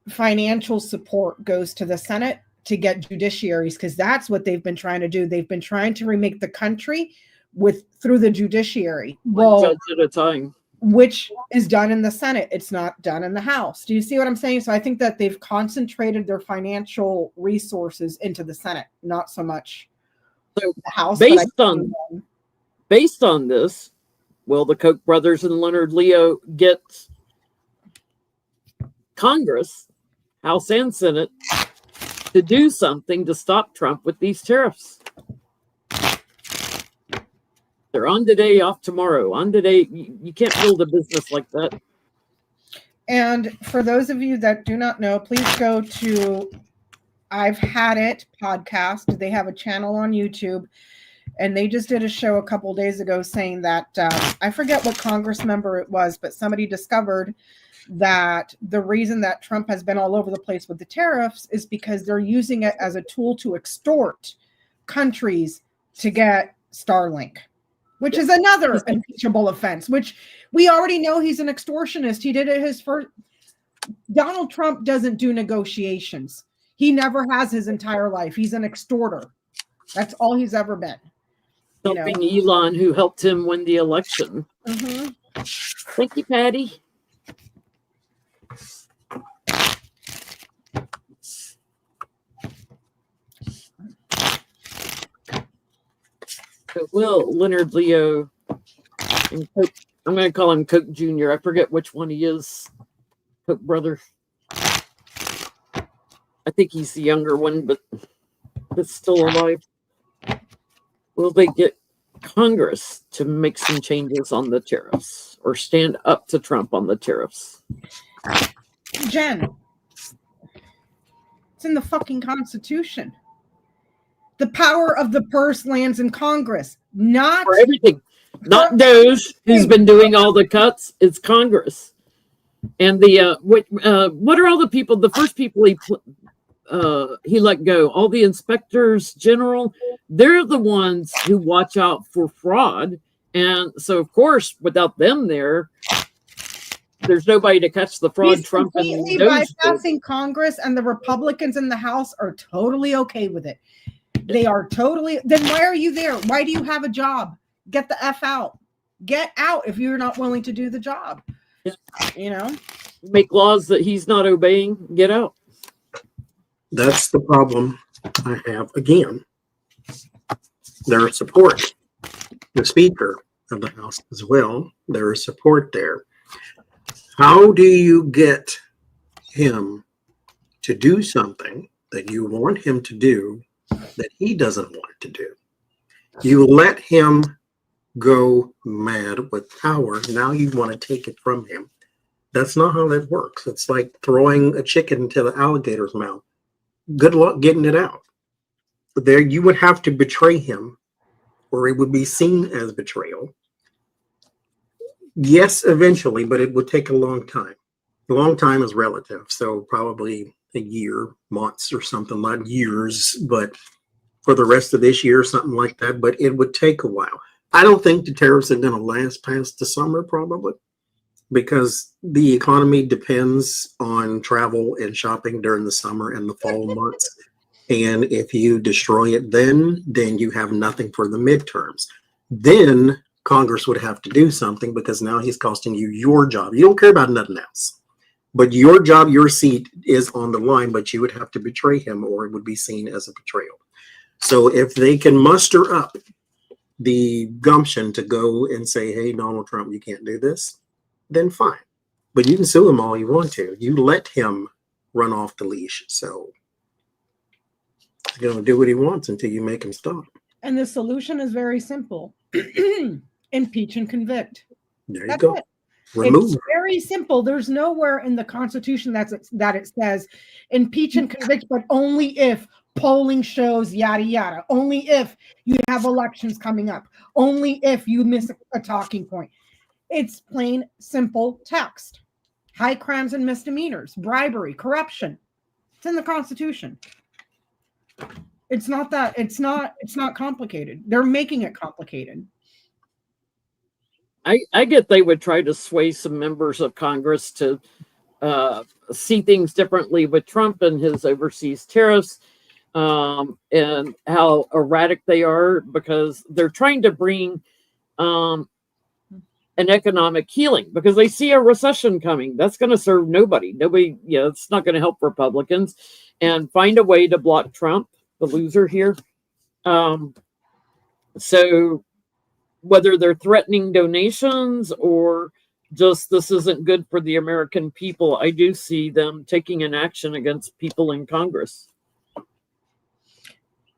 financial support goes to the Senate to get judiciaries, because that's what they've been trying to do. They've been trying to remake the country through the judiciary. Well, judge at a time, which is done in the Senate. It's not done in the House. Do you see what I'm saying? So I think that they've concentrated their financial resources into the Senate, not so much the House. Based on this, will the Koch brothers and Leonard Leo get Congress, House and Senate, to do something to stop Trump with these tariffs? They're on today, off tomorrow. On today, you can't build a business like that. And for those of you that do not know, please go to I've Had It podcast. They have a channel on YouTube, and they just did a show a couple days ago saying that I forget what Congress member it was, but somebody discovered that the reason that Trump has been all over the place with the tariffs is because they're using it as a tool to extort countries to get Starlink, which is another impeachable offense, which we already know he's an extortionist. He did it his first. Donald Trump doesn't do negotiations. He never has his entire life. He's an extorter. That's all he's ever been. Helping Elon, who helped him win the election. Mm-hmm. Thank you, Patty. Well, Leonard Leo and Coke, I'm going to call him Coke Jr. I forget which one he is. Coke brother. I think he's the younger one, but still alive. Will they get Congress to make some changes on the tariffs or stand up to Trump on the tariffs? Jen, it's in the fucking Constitution. The power of the purse lands in Congress, not for everything. Not those who's been doing all the cuts. It's Congress. And the what are all the people? The first people he let go, all the inspectors general, they're the ones who watch out for fraud. And so, of course, without them there's nobody to catch the fraud. He's Trump completely bypassing Congress, and the Republicans in the House are totally okay with it. They are totally. Then why are you there? Why do you have a job? Get the F out. Get out if you're not willing to do the job. Yeah. Make laws that he's not obeying. Get out. That's the problem I have again. There is support. The Speaker of the House as well. There is support there. How do you get him to do something that you want him to do that he doesn't want to do? You let him go mad with power. Now you want to take it from him. That's not how that works. It's like throwing a chicken into the alligator's mouth. Good luck getting it out. But there you would have to betray him, or it would be seen as betrayal. Yes, eventually, but it would take a long time. A long time is relative, so probably a year, months or something, not years, but for the rest of this year, something like that. But it would take a while. I don't think the tariffs are going to last past the summer, probably, because the economy depends on travel and shopping during the summer and the fall months. And if you destroy it then you have nothing for the midterms. Then Congress would have to do something, because now he's costing you your job. You don't care about nothing else. But your job, your seat is on the line, but you would have to betray him, or it would be seen as a betrayal. So if they can muster up the gumption to go and say, hey, Donald Trump, you can't do this, then fine. But you can sue him all you want to. You let him run off the leash. So he's going to do what he wants until you make him stop. And the solution is very simple. Impeach and convict. There you That's go. it. Remove. It's very simple. There's nowhere in the Constitution that it says impeach and convict, but only if polling shows yada yada. Only if you have elections coming up. Only if you miss a talking point. It's plain, simple text. High crimes and misdemeanors, bribery, corruption. It's in the Constitution. It's not that. It's not complicated. They're making it complicated. I get they would try to sway some members of Congress to see things differently with Trump and his overseas tariffs, and how erratic they are, because they're trying to bring an economic healing, because they see a recession coming. That's going to serve nobody. It's not going to help Republicans, and find a way to block Trump, the loser here. So whether they're threatening donations or just this isn't good for the American people, I do see them taking an action against people in Congress.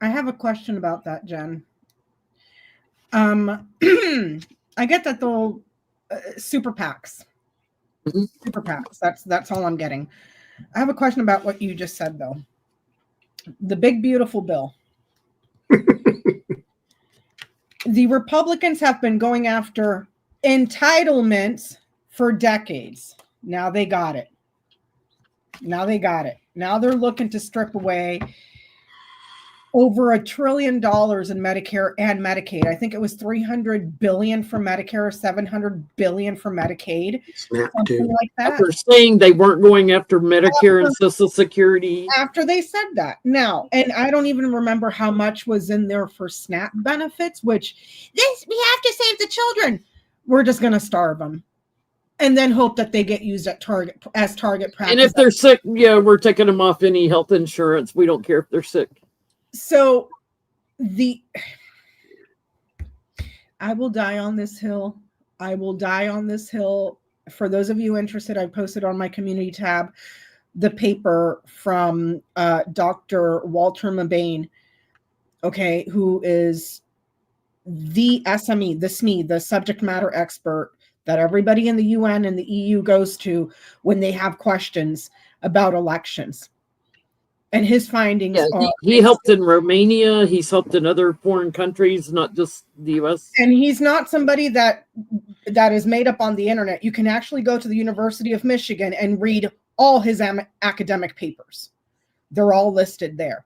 I have a question about that, Jen. I get that they'll super PACs. Mm-hmm. Super PACs. That's all I'm getting. I have a question about what you just said, though. The big beautiful bill. The Republicans have been going after entitlements for decades. Now they got it. Now they're looking to strip away over $1 trillion in Medicare and Medicaid. I think it was 300 billion for Medicare, 700 billion for Medicaid, Snap something too. like that. After saying they weren't going after Medicare and Social Security. After they said that. Now, and I don't even remember how much was in there for SNAP benefits, which we have to save the children. We're just going to starve them. And then hope that they get used at target practice. And if they're sick, yeah, we're taking them off any health insurance. We don't care if they're sick. So I will die on this hill. I will die on this hill. For those of you interested, I posted on my community tab the paper from Dr. Walter Mabane, okay, who is the SME, the SME, the subject matter expert that everybody in the UN and the EU goes to when they have questions about elections. And his findings are... He helped in Romania. He's helped in other foreign countries, not just the U.S. And he's not somebody that is made up on the internet. You can actually go to the University of Michigan and read all his academic papers. They're all listed there.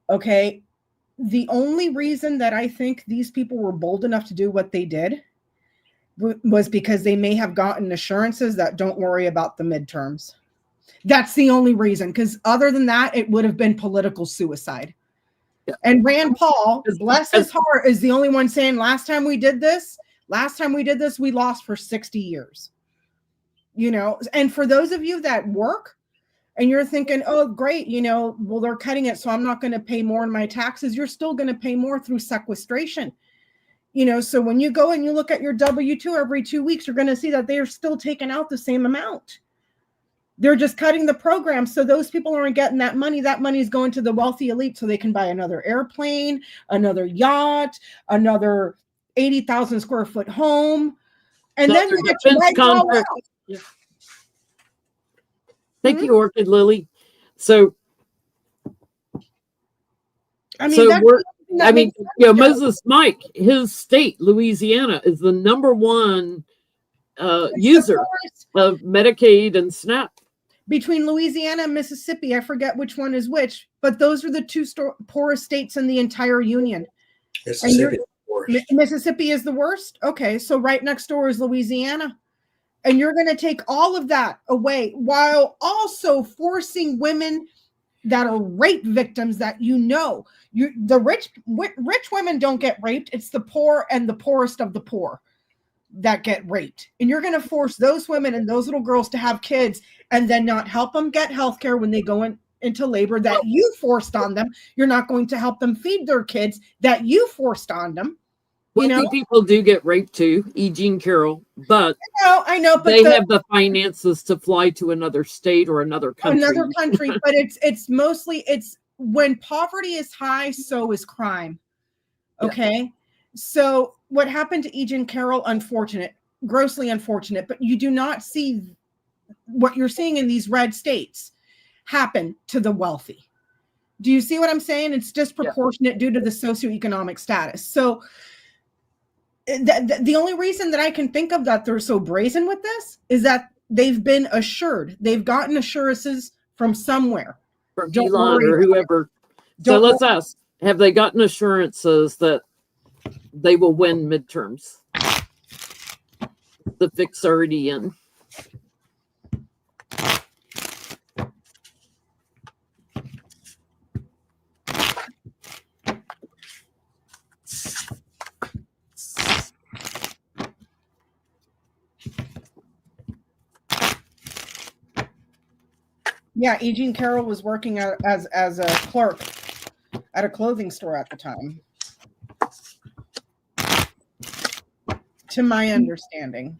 Okay. The only reason that I think these people were bold enough to do what they did was because they may have gotten assurances that don't worry about the midterms. That's the only reason, because other than that, it would have been political suicide. Yeah. And Rand Paul, bless his heart, is the only one saying, last time we did this, we lost for 60 years. You know, and for those of you that work and you're thinking, oh, great, you know, well, they're cutting it, so I'm not going to pay more in my taxes. You're still going to pay more through sequestration. You know, so when you go and you look at your W-2 every 2 weeks, you're going to see that they are still taking out the same amount. They're just cutting the program. So those people aren't getting that money. That money is going to the wealthy elite so they can buy another airplane, another yacht, another 80,000 square foot home. And then they get to buy contract. Yeah. Thank you, Orchid Lily. So, I mean, Moses Mike, his state, Louisiana, is the #1 user of Medicaid and SNAP. Between Louisiana and Mississippi, I forget which one is which, but those are the two poorest states in the entire union. Mississippi is the worst? Okay, so right next door is Louisiana. And you're going to take all of that away while also forcing women that are rape victims that the rich women don't get raped. It's the poor and the poorest of the poor that get raped. And you're going to force those women and those little girls to have kids and then not help them get health care when they go into labor that you forced on them. You're not going to help them feed their kids that you forced on them. Wealthy people do get raped too, E. Jean Carroll, but I know, but they have the finances to fly to another state or another country. But it's mostly when poverty is high, so is crime. Okay, yeah. So what happened to E. Jean Carroll? Unfortunate, grossly unfortunate. But you do not see what you're seeing in these red states happen to the wealthy. Do you see what I'm saying? It's disproportionate due to the socioeconomic status. So. The only reason that I can think of that they're so brazen with this is that they've been assured. They've gotten assurances from somewhere. From Elon or whoever. So let's ask, have they gotten assurances that they will win midterms? The fix already in. Yeah, E. Jean Carroll was working as a clerk at a clothing store at the time, to my understanding.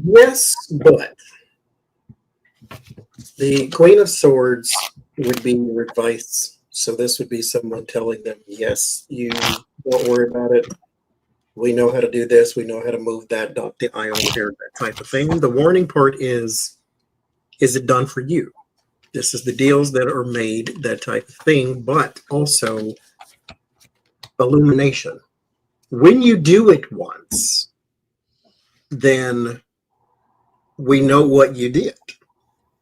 Yes, but the Queen of Swords would be your advice. So this would be someone telling them, yes, you don't worry about it. We know how to do this. We know how to move that, dot the I on here, that type of thing. The warning part is it done for you? This is the deals that are made, that type of thing, but also illumination. When you do it once, then we know what you did.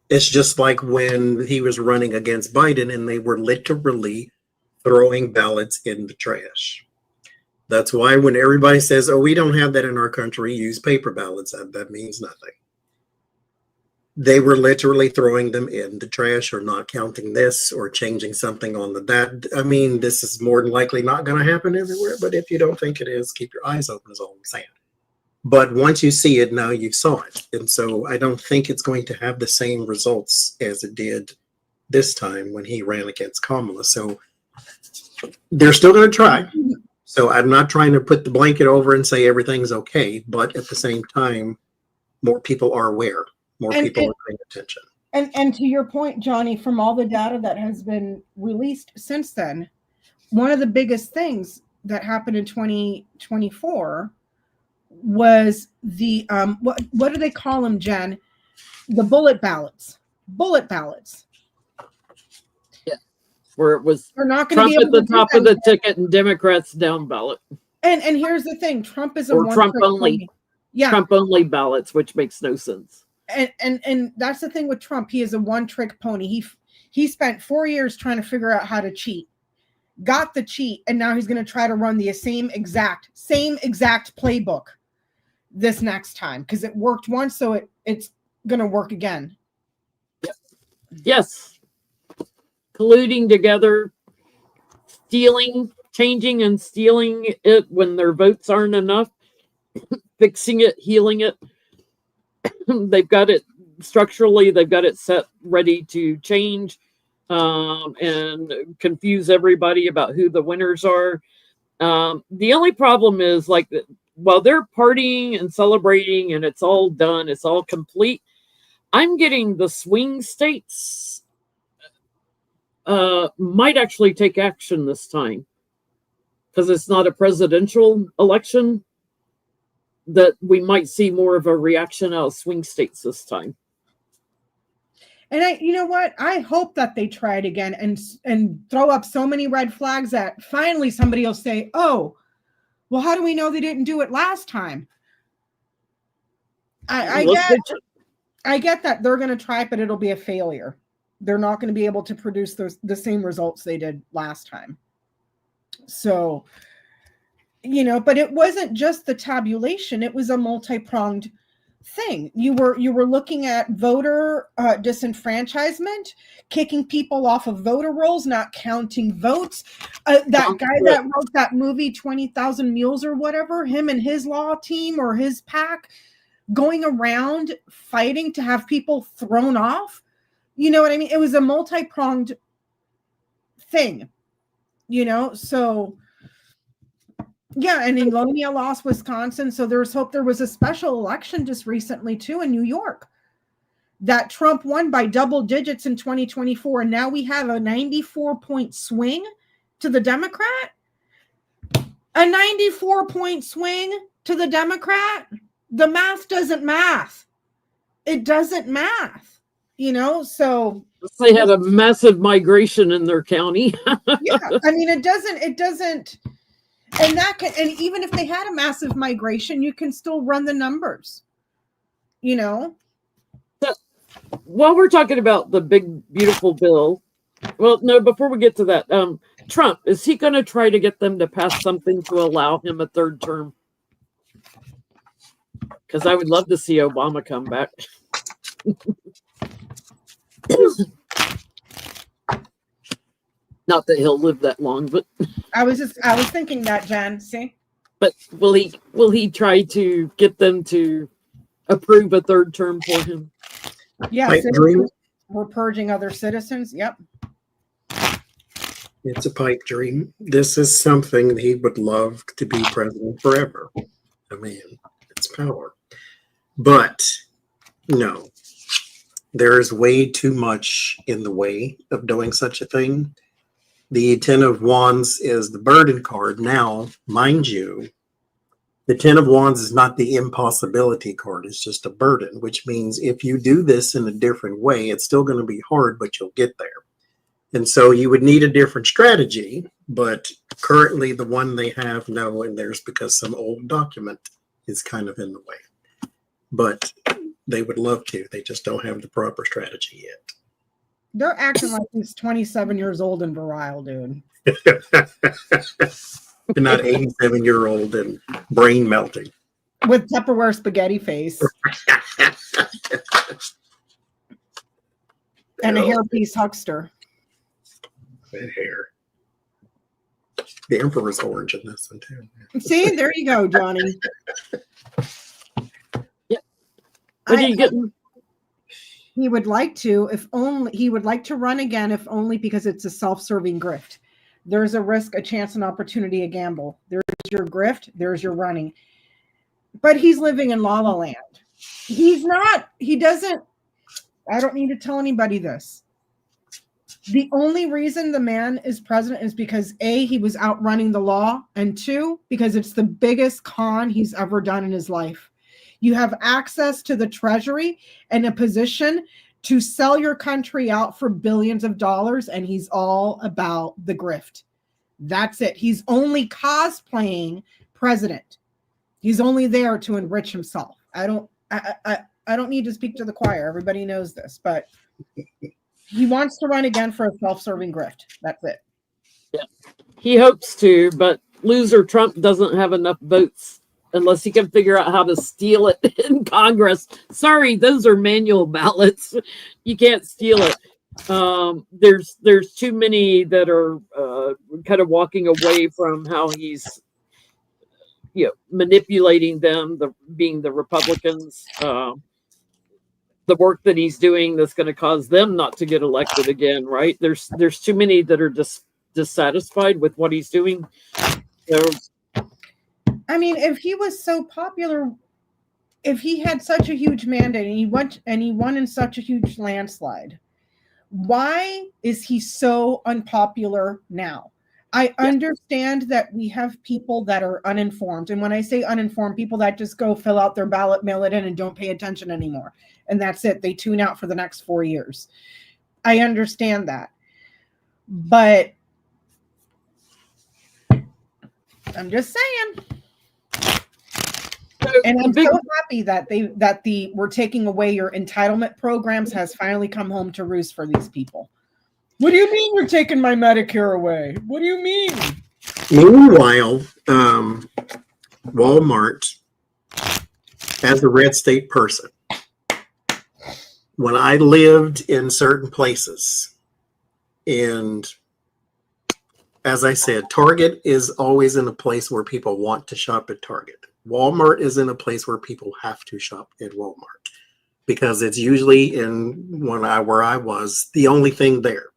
It's just like when he was running against Biden and they were literally throwing ballots in the trash. That's why when everybody says, oh, we don't have that in our country, use paper ballots, that means nothing. They were literally throwing them in the trash or not counting this or changing something on that. I mean, this is more than likely not going to happen everywhere, but if you don't think it is, keep your eyes open is all I'm saying. But once you see it, now you saw it. And so I don't think it's going to have the same results as it did this time when he ran against Kamala. So they're still going to try. So I'm not trying to put the blanket over and say everything's okay, but at the same time, more people are aware. More people are paying attention. And to your point, Johnny, from all the data that has been released since then, one of the biggest things that happened in 2024 was the what do they call them, Jen? The bullet ballots. Bullet ballots. Yeah, where it was We're not going to Trump be able at the top of the ticket and Democrats down ballot. And here's the thing: Trump is a or Trump only. pony. Yeah, Trump only ballots, which makes no sense. And that's the thing with Trump. He is a one-trick pony. He spent 4 years trying to figure out how to cheat, got the cheat, and now he's going to try to run the same exact playbook this next time because it worked once, so it's going to work again. Yes, colluding together, stealing, changing and stealing it when their votes aren't enough, fixing it, healing it. They've got it structurally, they've got it set ready to change and confuse everybody about who the winners are. The only problem is, like, while they're partying and celebrating and it's all done, it's all complete, I'm getting the swing states might actually take action this time because it's not a presidential election, that we might see more of a reaction out of swing states this time. And you know what? I hope that they try it again and throw up so many red flags that finally somebody will say, oh, well, how do we know they didn't do it last time? I get that they're going to try it, but it'll be a failure. They're not going to be able to produce the same results they did last time. So, but it wasn't just the tabulation. It was a multi-pronged thing. You were looking at voter disenfranchisement, kicking people off of voter rolls, not counting votes. That guy that wrote that movie 20,000 Mules or whatever, him and his law team or his pack going around fighting to have people thrown off. You know what I mean? It was a multi-pronged thing, so yeah, and Melania lost Wisconsin, so there's hope. There was a special election just recently, too, in New York that Trump won by double digits in 2024, and now we have a 94-point swing to the Democrat. A 94-point swing to the Democrat. The math doesn't math. It doesn't math, so... They had a massive migration in their county. Yeah, I mean, it doesn't... And even if they had a massive migration, you can still run the numbers, So, while we're talking about the big, beautiful bill, well, no, before we get to that, Trump, is he going to try to get them to pass something to allow him a third term? Because I would love to see Obama come back. Not that he'll live that long, but I was thinking that, Jen. See, but will he try to get them to approve a third term for him? Yeah, we're purging other citizens. Yep, it's a pipe dream. This is something he would love to be president forever. I mean, it's power, but no, there is way too much in the way of doing such a thing. The 10 of Wands is the burden card. Now, mind you, the 10 of Wands is not the impossibility card. It's just a burden, which means if you do this in a different way, it's still going to be hard, but you'll get there. And so you would need a different strategy, but currently the one they have, no, and there's because some old document is kind of in the way. But They would love to. They just don't have the proper strategy yet. They're acting like he's 27 years old and virile, dude. They're not 87-year-old and brain melting. With Tupperware spaghetti face. And a hairpiece huckster. That hair. The Emperor's orange in this one, too. See, there you go, Johnny. Yeah. What are you getting? He would like to, if only he would like to run again, if only because it's a self-serving grift. There's a risk, a chance, an opportunity, a gamble. There's your grift, there's your running. But he's living in La La Land. He doesn't, I don't need to tell anybody this. The only reason the man is president is because A, he was outrunning the law, and 2, because it's the biggest con he's ever done in his life. You have access to the treasury and a position to sell your country out for billions of dollars, and he's all about the grift. That's it. He's only cosplaying president. He's only there to enrich himself. I don't need to speak to the choir. Everybody knows this, but he wants to run again for a self-serving grift. That's it. Yeah, he hopes to, but loser Trump doesn't have enough votes unless he can figure out how to steal it in Congress. Sorry, those are manual ballots. You can't steal it. There's too many that are kind of walking away from how he's manipulating them, being the Republicans, the work that he's doing that's going to cause them not to get elected again, right? There's too many that are just dissatisfied with what he's doing. So, I mean, if he was so popular, if he had such a huge mandate and he won in such a huge landslide, why is he so unpopular now? I understand that we have people that are uninformed. And when I say uninformed, people that just go fill out their ballot, mail it in, and don't pay attention anymore. And that's it. They tune out for the next 4 years. I understand that. But I'm just saying. And I'm so happy that we're taking away your entitlement programs has finally come home to roost for these people. What do you mean you're taking my Medicare away? What do you mean? Meanwhile, Walmart, as a red state person, when I lived in certain places, and as I said, Target is always in a place where people want to shop at Target. Walmart is in a place where people have to shop at Walmart because it's usually where I was the only thing there.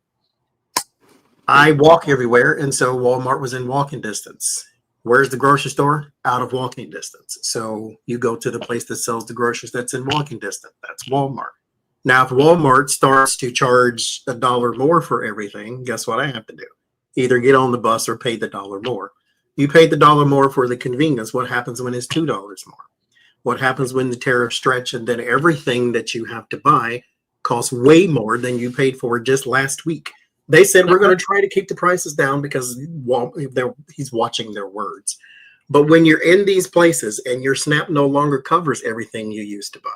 I walk everywhere, and so Walmart was in walking distance. Where's the grocery store? Out of walking distance. So you go to the place that sells the groceries that's in walking distance. That's Walmart. Now, if Walmart starts to charge $1 more for everything, guess what I have to do? Either get on the bus or pay the $1 more. You paid the $1 more for the convenience. What happens when it's $2 more? What happens when the tariffs stretch and then everything that you have to buy costs way more than you paid for just last week? They said we're going to try to keep the prices down because he's watching their words. But when you're in these places and your SNAP no longer covers everything you used to buy,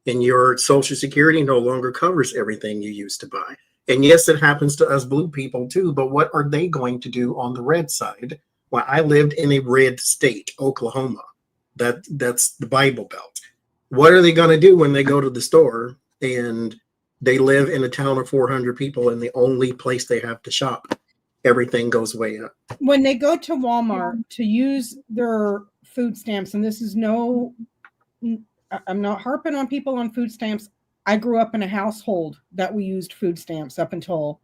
and your Social Security no longer covers everything you used to buy, and yes, it happens to us blue people too, but what are they going to do on the red side? Well, I lived in a red state, Oklahoma. That's the Bible Belt. What are they going to do when they go to the store and they live in a town of 400 people and the only place they have to shop, everything goes way up? When they go to Walmart to use their food stamps, and this is I'm not harping on people on food stamps. I grew up in a household that we used food stamps up until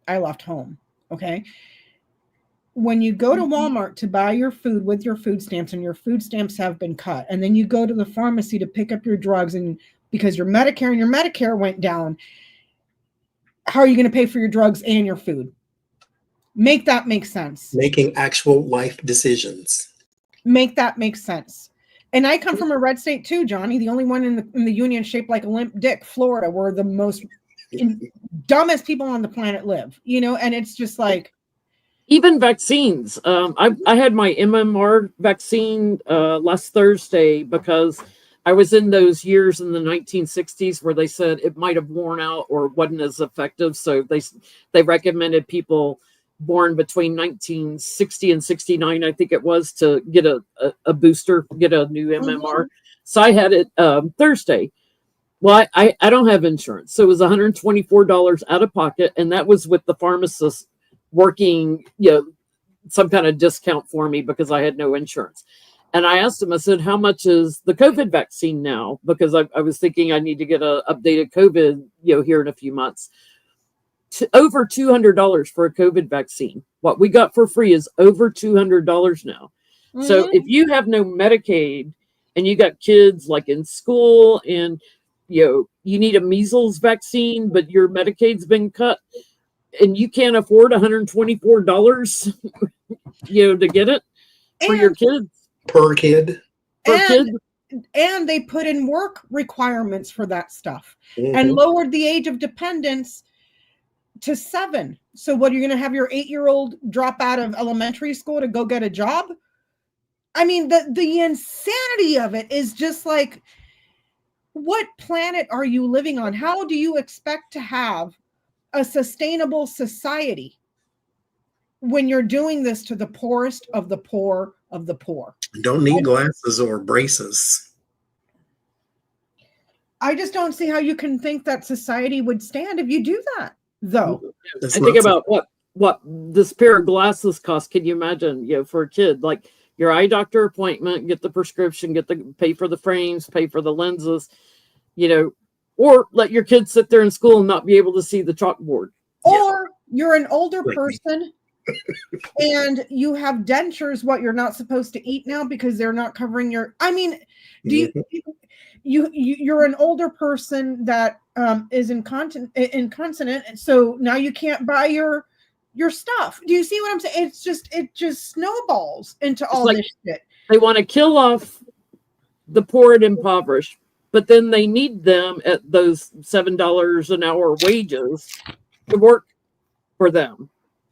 I left home. Okay. When you go to Walmart to buy your food with your food stamps and your food stamps have been cut, and then you go to the pharmacy to pick up your drugs and because your Medicare went down, how are you going to pay for your drugs and your food? Make that make sense. Making actual life decisions. Make that make sense. And I come from a red state too, Johnny. The only one in the union shaped like a limp dick, Florida, where the most dumbest people on the planet live. And it's just like. Even vaccines. I had my MMR vaccine last Thursday because I was in those years in the 1960s where they said it might have worn out or wasn't as effective. So they recommended people born between 1960 and 69, I think it was, to get a booster, get a new MMR. So I had it Thursday. Well, I don't have insurance. So it was $124 out of pocket. And that was with the pharmacist working, some kind of discount for me because I had no insurance. And I asked him, I said, how much is the COVID vaccine now? Because I was thinking I need to get an updated COVID, here in a few months. Over $200 for a COVID vaccine. What we got for free is over $200 now. So if you have no Medicaid and you got kids like in school and, you need a measles vaccine, but your Medicaid's been cut and you can't afford $124, to get it for your kids. Per kid. And they put in work requirements for that stuff and lowered the age of dependence to 7. So what, you're going to have your 8-year-old drop out of elementary school to go get a job? I mean, the insanity of it is just like, what planet are you living on? How do you expect to have a sustainable society when you're doing this to the poorest of the poor of the poor? Don't need glasses or braces. I just don't see how you can think that society would stand if you do that, though. I think about what this pair of glasses cost. Can you imagine, for a kid, like your eye doctor appointment, get the prescription, pay for the frames, pay for the lenses, or let your kids sit there in school and not be able to see the chalkboard. Or you're an older person and you have dentures, what you're not supposed to eat now because they're not covering your, I mean, you're an older person that is incontinent, and so now you can't buy your stuff. Do you see what I'm saying? It just snowballs into all this shit. They want to kill off the poor and impoverished, but then they need them at those $7 an hour wages to work for them.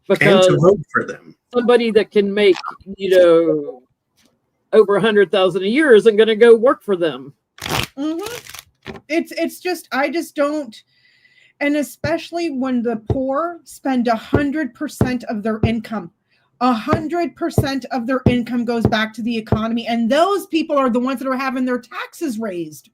Because and to vote for them. Somebody that can make, over 100,000 a year isn't going to go work for them. It's just, I just don't. And especially when the poor spend 100% of their income, 100% of their income goes back to the economy. And those people are the ones that are having their taxes raised.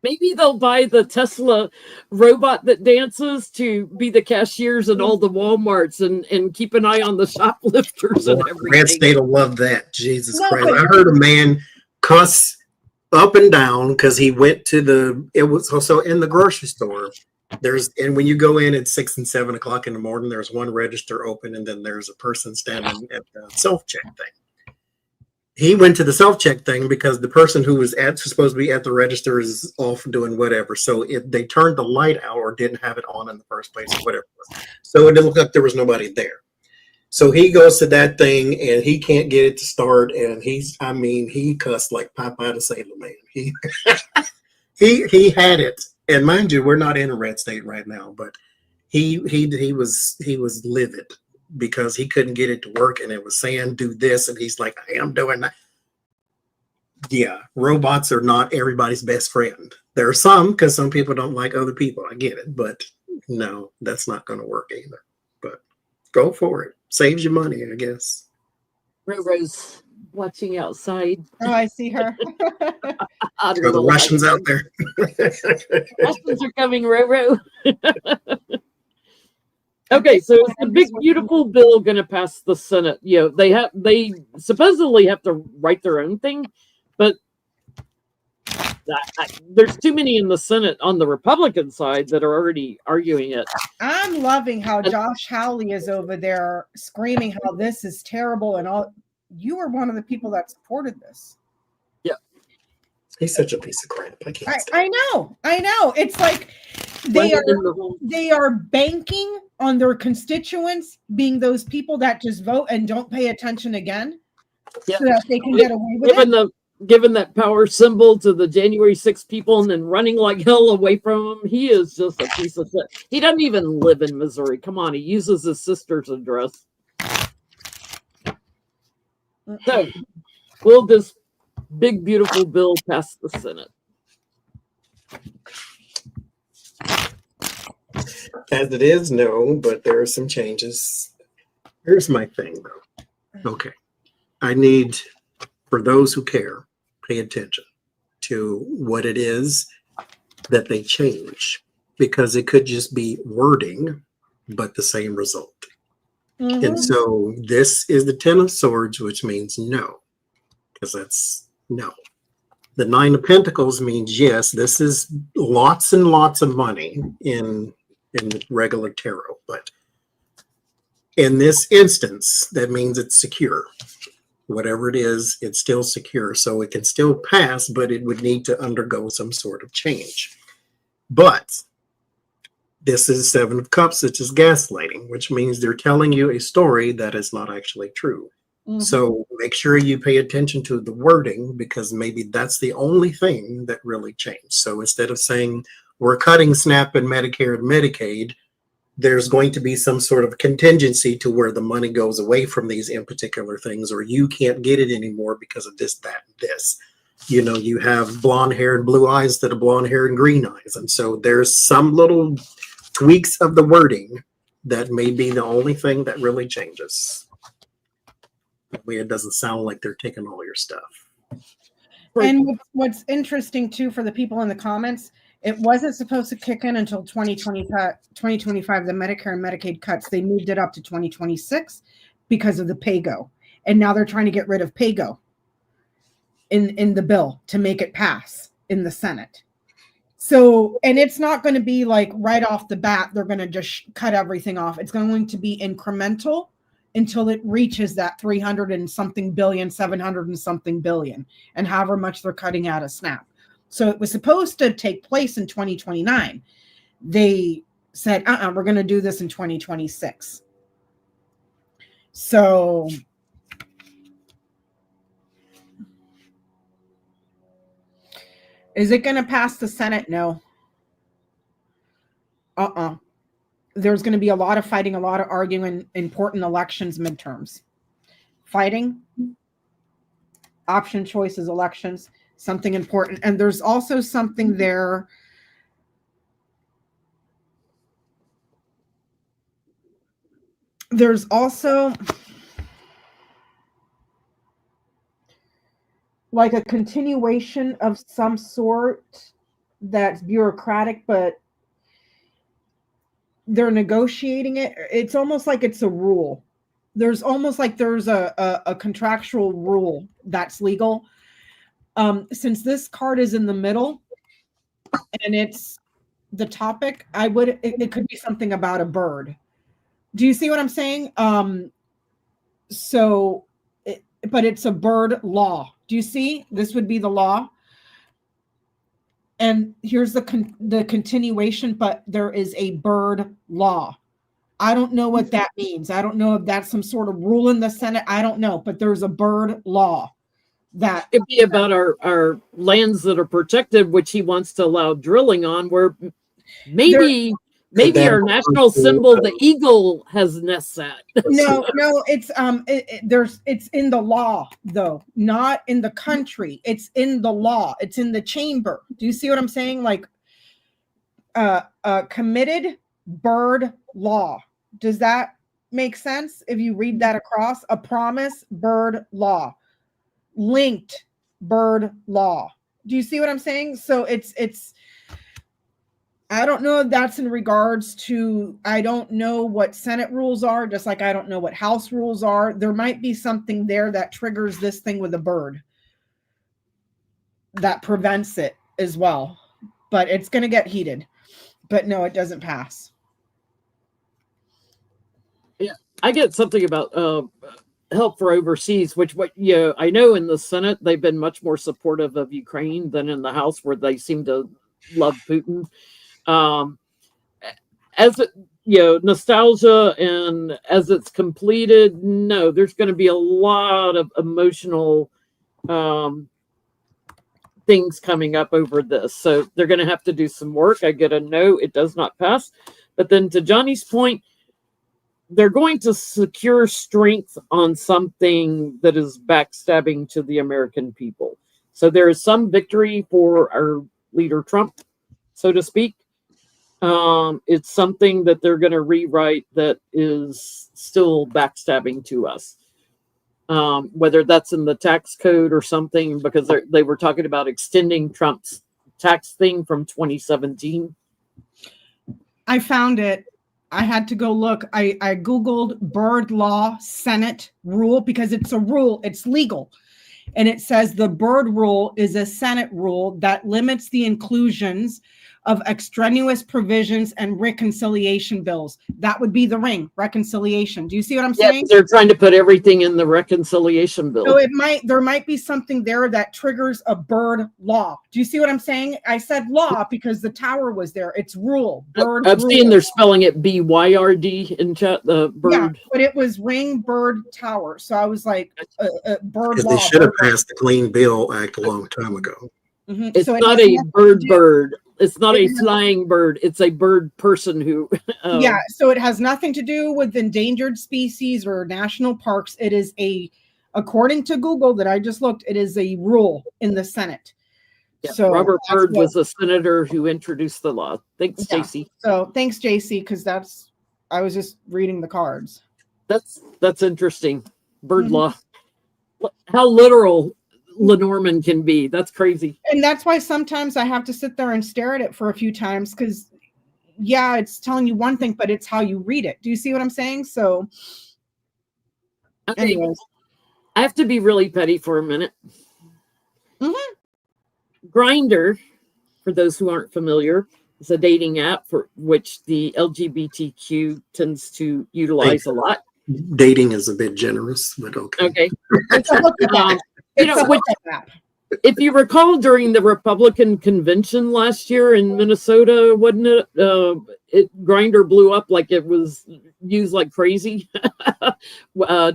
Maybe they'll buy the Tesla robot that dances to be the cashiers in all the Walmarts and keep an eye on the shoplifters and everything. Red State will love that. Jesus Christ. I heard a man cuss up and down because he went to it was also in the grocery store. And when you go in at 6 and 7 o'clock in the morning, there's one register open and then there's a person standing at the self-check thing. He went to the self-check thing because the person who was supposed to be at the register is off doing whatever. So if they turned the light out or didn't have it on in the first place or whatever it was. So it looked like there was nobody there. So he goes to that thing and he can't get it to start. And he cussed like Popeye the Sailor Man. He had it. And mind you, we're not in a red state right now, but he was livid because he couldn't get it to work and it was saying do this and he's like, I am doing that. Yeah, robots are not everybody's best friend. There are some because some people don't like other people. I get it, but no, that's not going to work either. But go for it. Saves you money, I guess. Rose watching outside. Oh, I see her. Are the Russians out there? Russians are coming, Roro. Okay, so is the big beautiful bill going to pass the Senate? They supposedly have to write their own thing, but there's too many in the Senate on the Republican side that are already arguing it. I'm loving how Josh Hawley is over there screaming how this is terrible and all. You were one of the people that supported this. Yeah. He's such a piece of crap. I know. It's like they are banking on their constituents being those people that just vote and don't pay attention again, so that they can get away with it. Given that power symbol to the January 6th people and then running like hell away from him, he is just a piece of shit. He doesn't even live in Missouri. Come on, he uses his sister's address. So, will this big, beautiful bill pass the Senate? As it is, no, but there are some changes. Here's my thing, though. Okay. I need, for those who care, pay attention to what it is that they change, because it could just be wording, but the same result. And so this is the Ten of Swords, which means no, because that's no. The Nine of Pentacles means yes, this is lots and lots of money in regular tarot, but in this instance, that means it's secure. Whatever it is, it's still secure. So it can still pass, but it would need to undergo some sort of change. But this is Seven of Cups, which is gaslighting, which means they're telling you a story that is not actually true. So make sure you pay attention to the wording, because maybe that's the only thing that really changed. So instead of saying we're cutting SNAP and Medicare and Medicaid, there's going to be some sort of contingency to where the money goes away from these in particular things, or you can't get it anymore because of this, that, and this. You know, you have blonde hair and blue eyes instead of blonde hair and green eyes. And so there's some little tweaks of the wording that may be the only thing that really changes. That way it doesn't sound like they're taking all your stuff. And what's interesting too for the people in the comments, it wasn't supposed to kick in until 2025, the Medicare and Medicaid cuts. They moved it up to 2026 because of the PAYGO. And now they're trying to get rid of PAYGO in the bill to make it pass in the Senate. So, and it's not going to be like right off the bat, they're going to just cut everything off. It's going to be incremental until it reaches that 300 and something billion, 700 and something billion, and however much they're cutting out of SNAP. So it was supposed to take place in 2029. They said, we're going to do this in 2026. So is it going to pass the Senate? No. There's going to be a lot of fighting, a lot of arguing, important elections, midterms. Fighting, option choices, elections, something important. And there's also something there. There's also like a continuation of some sort that's bureaucratic, but they're negotiating it. It's almost like it's a rule. There's almost like there's a contractual rule that's legal. Since this card is in the middle and it's the topic, it could be something about a bird. Do you see what I'm saying? But it's a bird law. Do you see? This would be the law. And here's the continuation, but there is a bird law. I don't know what that means. I don't know if that's some sort of rule in the Senate. I don't know, but there's a bird law. That it'd be about our lands that are protected, which he wants to allow drilling on, where maybe our national symbol, the eagle, has nests at. No, it's in the law though, not in the country. It's in the law. It's in the chamber. Do you see what I'm saying? Like committed bird law. Does that make sense? If you read that across, a promise bird law. Linked bird law. Do you see what I'm saying? So it's I don't know if that's in regards to, I don't know what Senate rules are, just like I don't know what House rules are. There might be something there that triggers this thing with a bird that prevents it as well. But it's going to get heated. But no, it doesn't pass. Yeah, I get something about help for overseas, which I know in the Senate they've been much more supportive of Ukraine than in the House, where they seem to love Putin. As it, nostalgia, and as it's completed, no, there's going to be a lot of emotional things coming up over this. So they're going to have to do some work. I get a no, it does not pass. But then to Johnny's point, they're going to secure strength on something that is backstabbing to the American people. So there is some victory for our leader Trump so to speak. It's something that they're going to rewrite that is still backstabbing to us. Whether that's in the tax code or something, because they were talking about extending Trump's tax thing from 2017. I found it. I had to go look. I Googled Bird Law Senate rule because it's a rule. It's legal. And it says the Bird Rule is a Senate rule that limits the inclusions of extraneous provisions and reconciliation bills. That would be the ring, reconciliation. Do you see what I'm saying? They're trying to put everything in the reconciliation bill. So there might be something there that triggers a bird law. Do you see what I'm saying? I said law because the tower was there. It's rule. Bird. I've seen they're spelling it BYRD in chat. The bird. Yeah, but it was ring bird tower. So I was like, bird law. They should have passed the Clean Bill Act a long time ago. Mm-hmm. It's so not a bird. It's not a flying bird. It's a bird person who. Yeah, so it has nothing to do with endangered species or national parks. It is according to Google that I just looked, it is a rule in the Senate. Yeah, so Robert Byrd was a senator who introduced the law. Thanks, yeah. JC. So thanks, JC, because I was just reading the cards. That's interesting. Bird law. How literal Lenormand can be. That's crazy. And that's why sometimes I have to sit there and stare at it for a few times because, yeah, it's telling you one thing, but it's how you read it. Do you see what I'm saying? So, anyways. I have to be really petty for a minute. Mm-hmm. Grindr, for those who aren't familiar, is a dating app for which the LGBTQ tends to utilize a lot. Dating is a bit generous, but okay. Okay. It's a hookup app. If you recall, during the Republican convention last year in Minnesota, wasn't it? Grindr blew up like it was used like crazy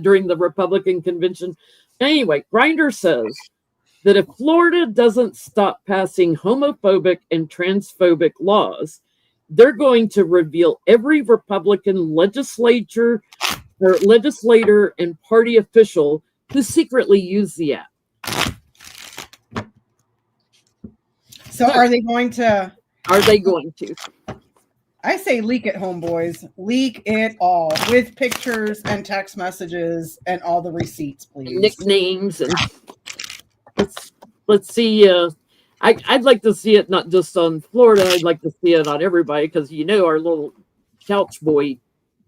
during the Republican convention. Anyway, Grindr says that if Florida doesn't stop passing homophobic and transphobic laws, they're going to reveal every Republican legislator and party official who secretly used the app. So are they going to? I say leak it, homeboys. Leak it all with pictures and text messages and all the receipts, please. Nicknames and let's see. I'd like to see it not just on Florida. I'd like to see it on everybody because our little couch boy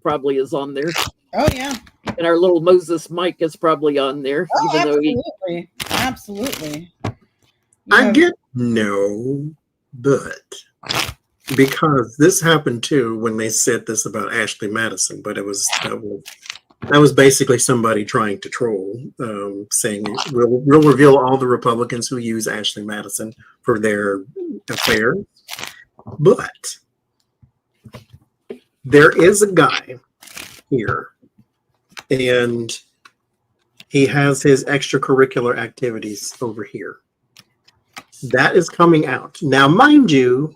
probably is on there. Oh yeah. And our little Moses Mike is probably on there. Oh, even absolutely. I get no, but because this happened too when they said this about Ashley Madison, but that was basically somebody trying to troll, saying we'll reveal all the Republicans who use Ashley Madison for their affairs. But there is a guy here, and he has his extracurricular activities over here. That is coming out. Now, mind you,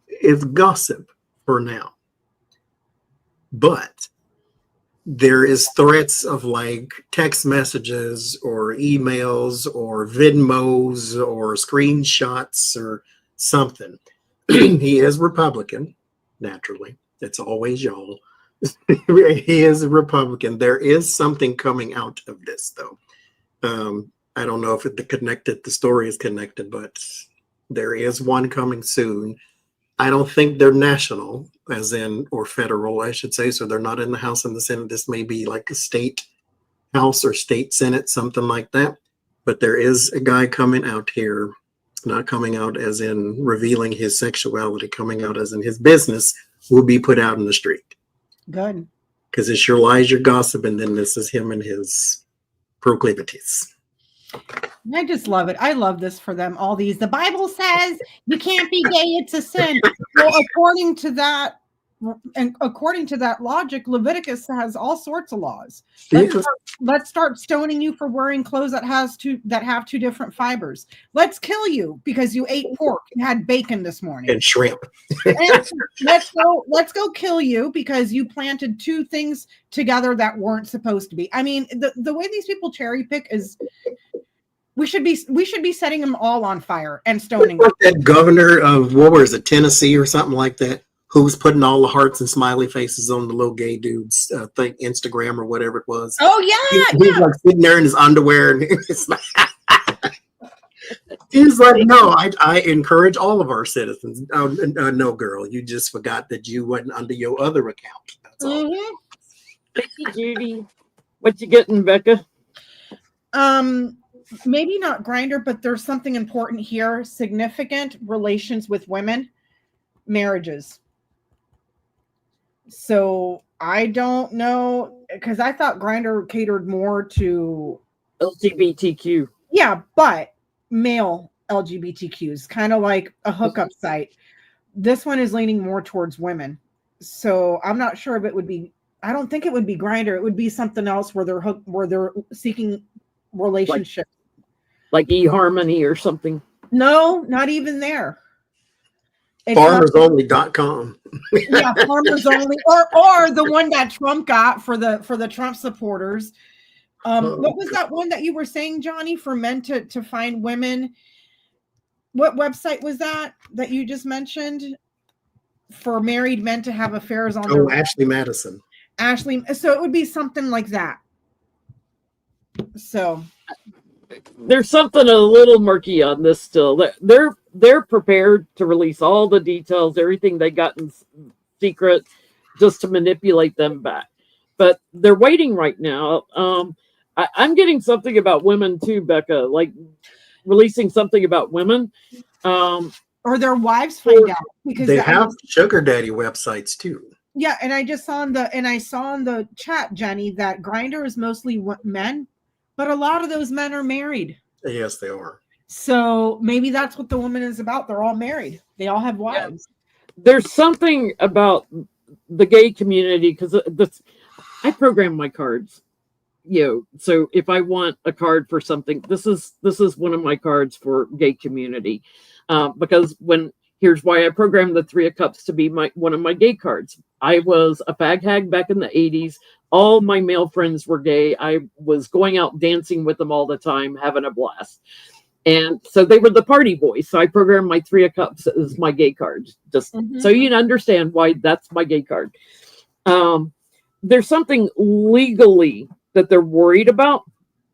it's gossip for now. But there is threats of like text messages or emails or Venmos or screenshots or something. He is Republican, naturally. It's always y'all. He is a Republican. There is something coming out of this, though. I don't know if the story is connected, but there is one coming soon. I don't think they're national, as in, or federal, I should say. So they're not in the House and the Senate. This may be like a state House or state Senate, something like that. But there is a guy coming out here, not coming out as in revealing his sexuality, coming out as in his business will be put out in the street. Good. Because it's your lies, your gossip, and then this is him and his proclivities. I just love it. I love this for them. All these. The Bible says you can't be gay; it's a sin. Well, according to that logic, Leviticus has all sorts of laws. Let's start stoning you for wearing clothes that have two different fibers. Let's kill you because you ate pork and had bacon this morning and shrimp. And let's go kill you because you planted two things together that weren't supposed to be. I mean, the way these people cherry pick is We should be setting them all on fire and stoning Like that governor of what was it, Tennessee or something like that, who's putting all the hearts and smiley faces on the little gay dude's thing, Instagram or whatever it was. Oh yeah, He's like sitting there in his underwear, and it's like, he's like, no, I encourage all of our citizens. No, girl, you just forgot that you wasn't under your other account. That's all. Mm-hmm. Thank you, Judy. What you getting, Becca? Maybe not Grindr, but there's something important here. Significant relations with women, marriages. So I don't know, because I thought Grindr catered more to LGBTQ. Yeah, but male LGBTQs, kind of like a hookup site. This one is leaning more towards women. So I'm not sure if it would be, I don't think it would be Grindr. It would be something else where they're seeking relationships. Like eHarmony or something. No, not even there. FarmersOnly.com. Yeah, Farmers Only, or the one that Trump got for the Trump supporters. What was that one that you were saying, Johnny, for men to find women? What website was that you just mentioned? For married men to have affairs on their Ashley Madison. Ashley. So it would be something like that. So there's something a little murky on this still. They're prepared to release all the details, everything they got in secret, just to manipulate them back. But they're waiting right now. I'm getting something about women too, Becca, like releasing something about women. Or their wives find out, because they have sugar daddy websites too. Yeah, and I saw in the chat, Jenny, that Grindr is mostly men, but a lot of those men are married. Yes, they are. So maybe that's what the woman is about. They're all married. They all have wives. Yeah. There's something about the gay community, because I program my cards. So if I want a card for something, this is one of my cards for gay community, because here's why I programmed the Three of Cups to be one of my gay cards. I was a fag hag back in the 80s. All my male friends were gay. I was going out dancing with them all the time, having a blast. And so they were the party boys. So I programmed my Three of Cups as my gay card, just so you can understand why that's my gay card. There's something legally that they're worried about,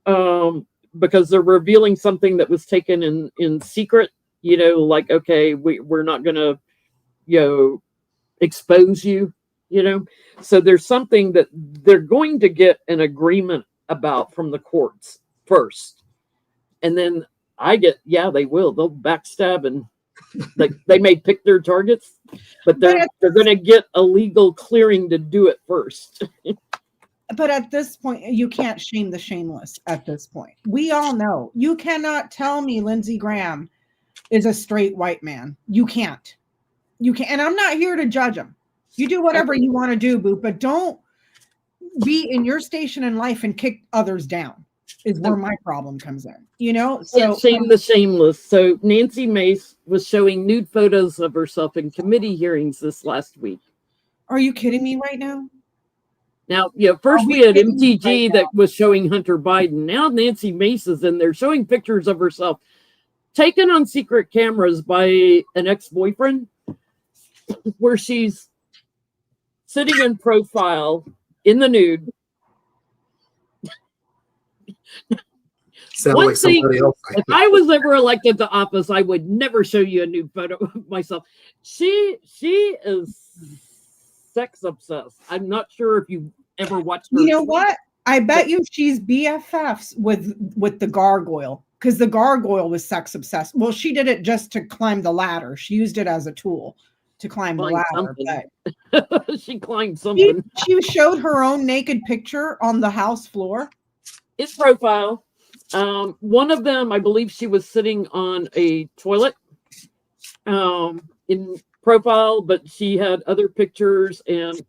because they're revealing something that was taken in secret. Like, okay, we're not going to, expose you, So there's something that they're going to get an agreement about from the courts first. And then they will. They'll backstab, and they may pick their targets, but they're going to get a legal clearing to do it first. But at this point, you can't shame the shameless at this point. We all know. You cannot tell me Lindsey Graham is a straight white man. You can't. And I'm not here to judge him. You do whatever you want to do, boo, but don't be in your station in life and kick others down is where my problem comes in, So shame the shameless. So Nancy Mace was showing nude photos of herself in committee hearings this last week. Are you kidding me right now? Now, first we had MTG that was showing Hunter Biden. Now Nancy Mace is in there showing pictures of herself taken on secret cameras by an ex-boyfriend, where she's sitting in profile in the nude. One thing, if I was ever elected to office, I would never show you a nude photo of myself. She is sex obsessed. I'm not sure if you ever watched her. You know what? I bet you she's BFFs with the gargoyle, because the gargoyle was sex obsessed. Well, she did it just to climb the ladder. She used it as a tool to climb the ladder. She climbed something. She showed her own naked picture on the House floor. It's profile. One of them, I believe she was sitting on a toilet in profile, but she had other pictures, and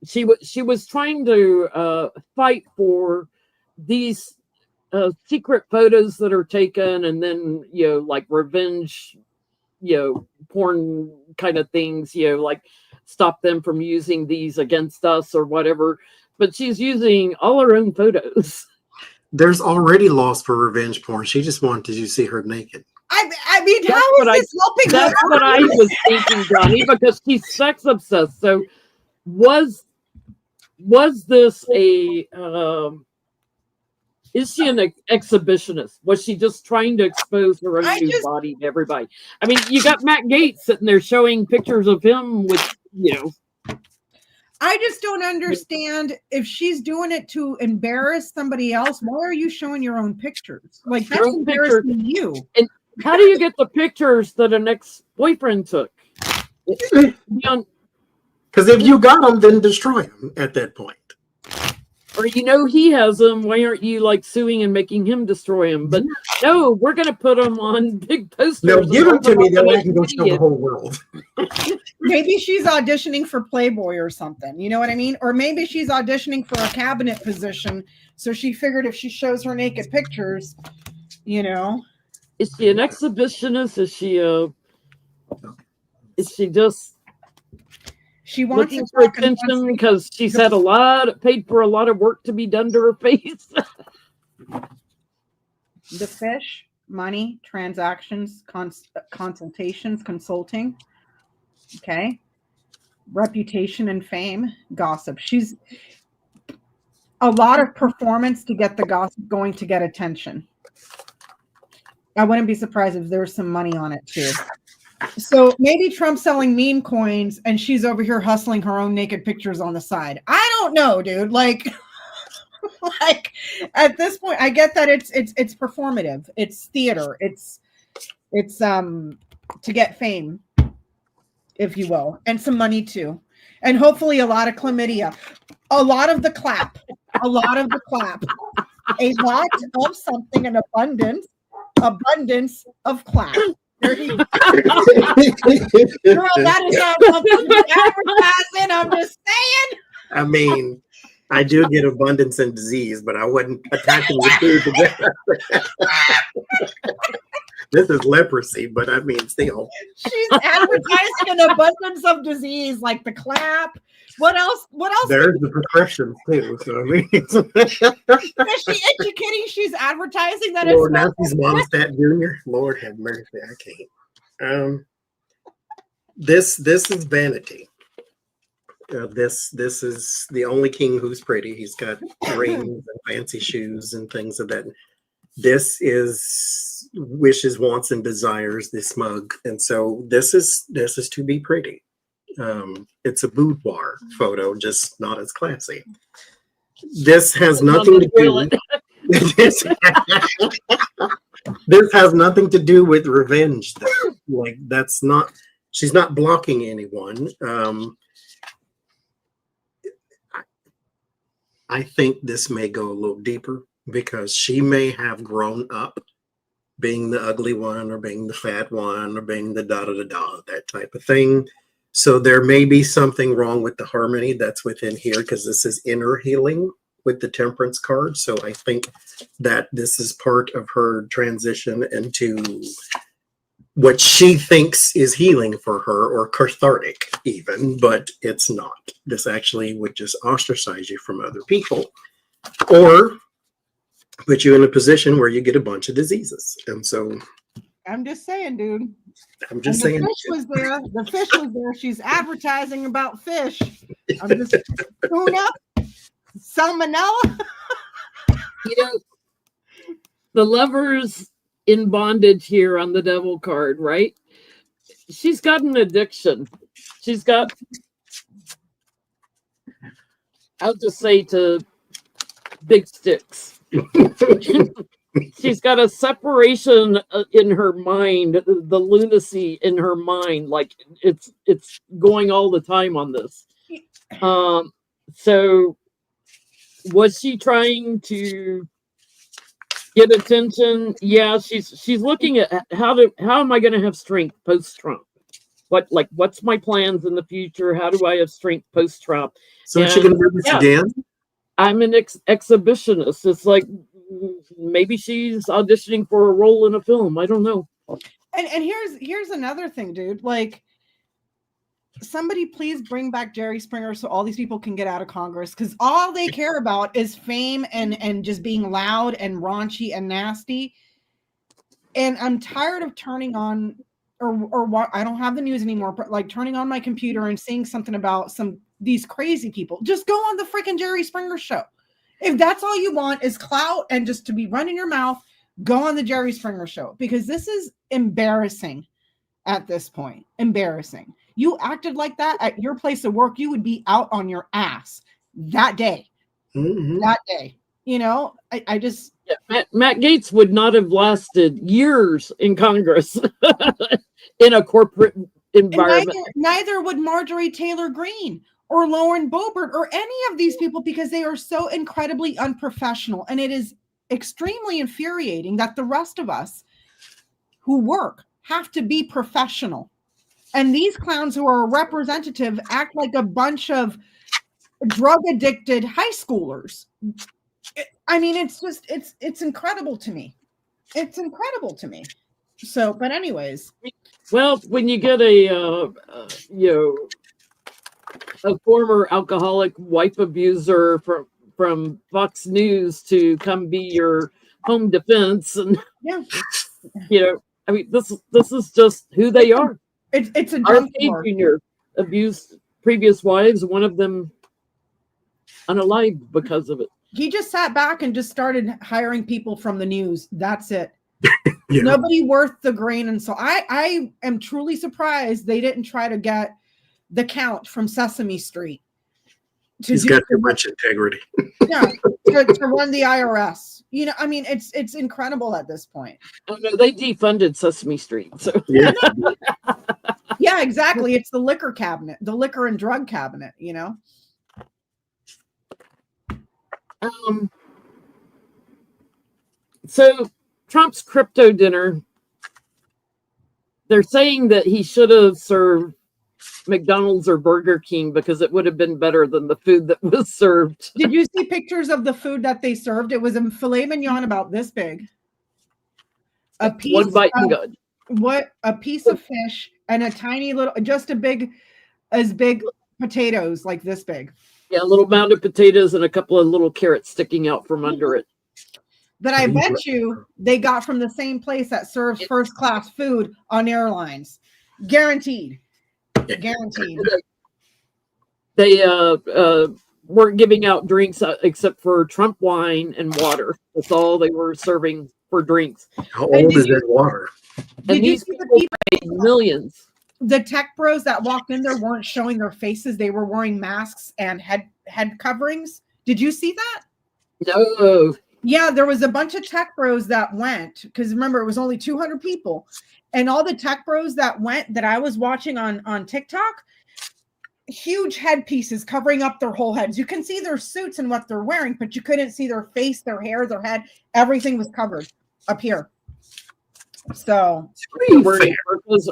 she was trying to fight for these secret photos that are taken, and then like revenge porn kind of things, like stop them from using these against us or whatever. But she's using all her own photos. There's already loss for revenge porn. She just wanted you to see her naked. I mean, how is this helping That's her? what I was thinking, Johnny, because she's sex obsessed. So was this a is she an exhibitionist? Was she just trying to expose her own new body to everybody? I mean, you got Matt Gaetz sitting there showing pictures of him with, I just don't understand, if she's doing it to embarrass somebody else, why are you showing your own pictures? Like, that's embarrassing you. And how do you get the pictures that an ex-boyfriend took? Because if you got them, then destroy them at that point. Or he has them. Why aren't you like suing and making him destroy them? But no, we're going to put them on big posters. No, give them to me, then I can go show the whole world. Maybe she's auditioning for Playboy or something. You know what I mean? Or maybe she's auditioning for a cabinet position. So she figured if she shows her naked pictures, Is she an exhibitionist? Is she just she wants looking for attention because she's had paid for a lot of work to be done to her face? The fish, money, transactions, consultations, consulting. Okay. Reputation and fame, gossip. She's a lot of performance to get the gossip going, to get attention. I wouldn't be surprised if there was some money on it too. So maybe Trump's selling meme coins and she's over here hustling her own naked pictures on the side. I don't know, dude. Like at this point, I get that it's performative. It's theater. It's to get fame, if you will, and some money too. And hopefully a lot of chlamydia, a lot of the clap, a lot of something, an abundance of clap. There you go. Girl, that is not something advertising. I'm just saying. I mean, I do get abundance and disease, but I wasn't attacking the two together. This is leprosy, but I mean, still. She's advertising an abundance of disease, like the clap. What else? There's the prescriptions too. So I mean, is she educating? She's advertising that Lord, now she's Monostat Junior. Lord have mercy, I can't. This is vanity. This is the only king who's pretty. He's got rings and fancy shoes and things of that. This is wishes, wants, and desires. This mug, and so this is to be pretty. It's a boudoir photo, just not as classy. This has nothing to do. This has nothing to do with revenge, though. Like that's not. She's not blocking anyone. I think this may go a little deeper because she may have grown up being the ugly one or being the fat one or being the da-da-da-da, that type of thing. So there may be something wrong with the harmony that's within here because this is inner healing with the Temperance card. So I think that this is part of her transition into what she thinks is healing for her or cathartic even, but it's not. This actually would just ostracize you from other people or put you in a position where you get a bunch of diseases. And so I'm just saying, dude. I'm just saying. The fish was there. The fish was there. She's advertising about fish. I'm just tuna, salmonella. The lovers in bondage here on the devil card, right? She's got an addiction. She's got, I'll just say, to big sticks. She's got a separation in her mind, the lunacy in her mind, like it's going all the time on this. So was she trying to get attention? Yeah, she's looking at how am I going to have strength post Trump? What's my plans in the future? How do I have strength post Trump? So is she going to do this again? I'm an exhibitionist. It's like maybe she's auditioning for a role in a film. I don't know. And here's another thing, dude. Like, somebody please bring back Jerry Springer so all these people can get out of Congress, because all they care about is fame and just being loud and raunchy and nasty. And I'm tired of turning on or what, I don't have the news anymore, but like turning on my computer and seeing something about these crazy people. Just go on the freaking Jerry Springer show. If that's all you want is clout and just to be running your mouth, go on the Jerry Springer show, because this is embarrassing at this point. Embarrassing. You acted like that at your place of work, you would be out on your ass that day. Mm-hmm. That day. You know, I just... Yeah, Matt Gaetz would not have lasted years in Congress in a corporate environment. Neither would Marjorie Taylor Greene or Lauren Boebert or any of these people, because they are so incredibly unprofessional. And it is extremely infuriating that the rest of us who work have to be professional. And these clowns who are representative act like a bunch of drug-addicted high schoolers. I mean, it's incredible to me. It's incredible to me. So, but anyways. Well, when you get a former alcoholic wife abuser from Fox News to come be your home defense, and I mean, this is just who they are. It's a RFK Jr. abused previous wives, one of them unalived because of it. He just sat back and just started hiring people from the news. That's it. Yeah. Nobody worth the grain. And so I am truly surprised they didn't try to get the Count from Sesame Street. He's got too much integrity. Yeah, to run the IRS. You know, I mean, it's incredible at this point. Oh no, they defunded Sesame Street. So yeah. Yeah, exactly. It's the liquor cabinet, the liquor and drug cabinet, you know. So Trump's crypto dinner, they're saying that he should have served McDonald's or Burger King because it would have been better than the food that was served. Did you see pictures of the food that they served? It was a filet mignon about this big. A piece one bite and good. A piece of fish and a tiny little, just as big potatoes like this big. Yeah, a little mound of potatoes and a couple of little carrots sticking out from under it. That I bet you they got from the same place that serves first class food on airlines. Guaranteed. Guaranteed. They weren't giving out drinks except for Trump wine and water. That's all they were serving for drinks. How old is that water? And these people paid millions. The tech bros that walked in there weren't showing their faces. They were wearing masks and head coverings. Did you see that? No. Yeah, there was a bunch of tech bros that went, because remember, it was only 200 people. And all the tech bros that went that I was watching on TikTok, huge headpieces covering up their whole heads. You can see their suits and what they're wearing, but you couldn't see their face, their hair, their head. Everything was covered up here. So,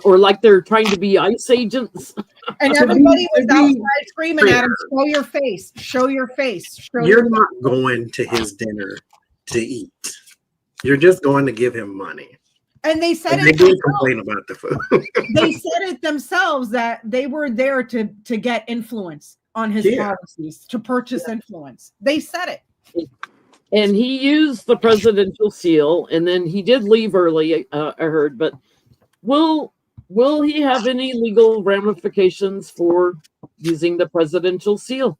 or like they're trying to be ICE agents. And everybody was outside screaming at him, show your face, show your face. You're not going to his dinner to eat. You're just going to give him money. And they said they did complain about the food. They said it themselves that they were there to get influence on his policies, to purchase influence. They said it. And he used the presidential seal, and then he did leave early, I heard. But will he have any legal ramifications for using the presidential seal?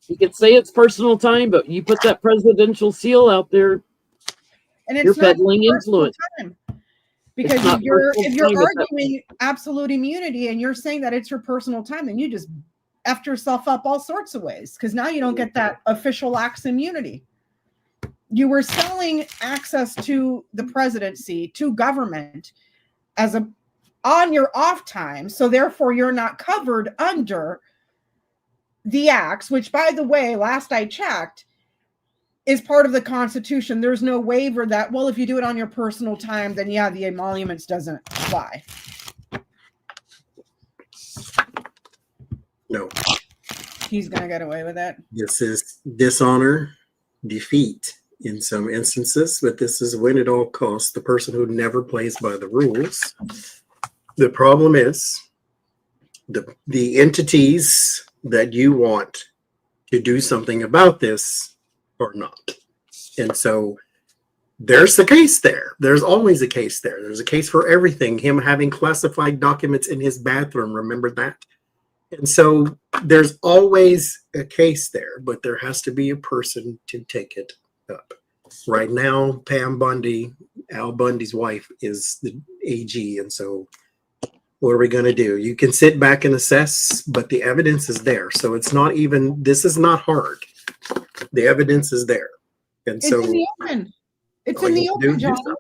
He could say it's personal time, but you put that presidential seal out there, and it's you're peddling influence. Because if you're arguing absolute immunity and you're saying that it's your personal time, then you just effed yourself up all sorts of ways, because now you don't get that official acts immunity. You were selling access to the presidency, to government, on your off time, so therefore you're not covered under the acts, which, by the way, last I checked, is part of the Constitution. There's no waiver that, well, if you do it on your personal time, then yeah, the emoluments doesn't apply. No. He's going to get away with it. This is dishonor, defeat in some instances, but this is when it all costs the person who never plays by the rules The problem is the entities that you want to do something about this or not. And so there's the case there. There's always a case there. There's a case for everything. Him having classified documents in his bathroom, remember that? And so there's always a case there, but there has to be a person to take it up. Right now, Pam Bundy, Al Bundy's wife, is the AG. And so what are we going to do? You can sit back and assess, but the evidence is there. So it's not even, this is not hard. The evidence is there. And It's so in the open. It's all in the you have to do open, is do John. something.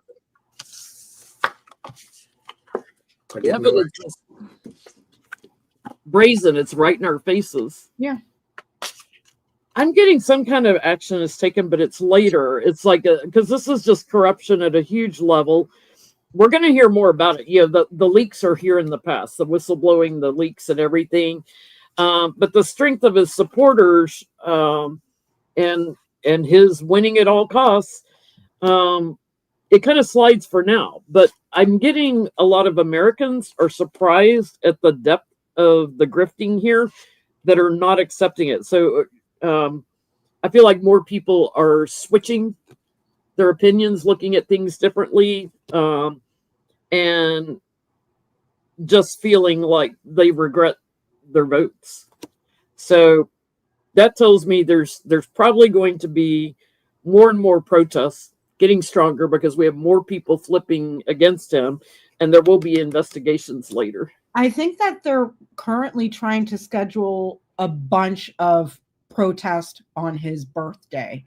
I Yeah, didn't but know it's brazen. It's right in our faces. Yeah. I'm getting some kind of action is taken, but it's later. It's like, because this is just corruption at a huge level. We're going to hear more about it. You know, the leaks are here in the past, the whistleblowing, the leaks and everything. But the strength of his supporters and his winning at all costs, it kind of slides for now. But I'm getting a lot of Americans are surprised at the depth of the grifting here that are not accepting it. So I feel like more people are switching their opinions, looking at things differently, and just feeling like they regret their votes. So that tells me there's probably going to be more and more protests getting stronger because we have more people flipping against him, and there will be investigations later. I think that they're currently trying to schedule a bunch of protests on his birthday.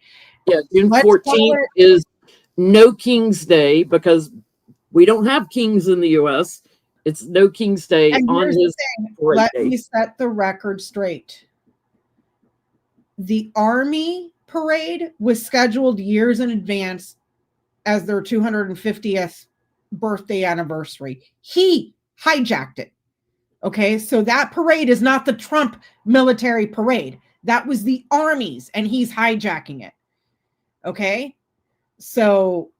Yeah, June Let's 14th is No King's Day because we don't have kings in the U.S. It's No King's Day And on here's the his thing. birthday. Let me set the record straight. The Army parade was scheduled years in advance as their 250th birthday anniversary. He hijacked it. Okay, so that parade is not the Trump military parade. That was the Army's, and he's hijacking it. Okay, so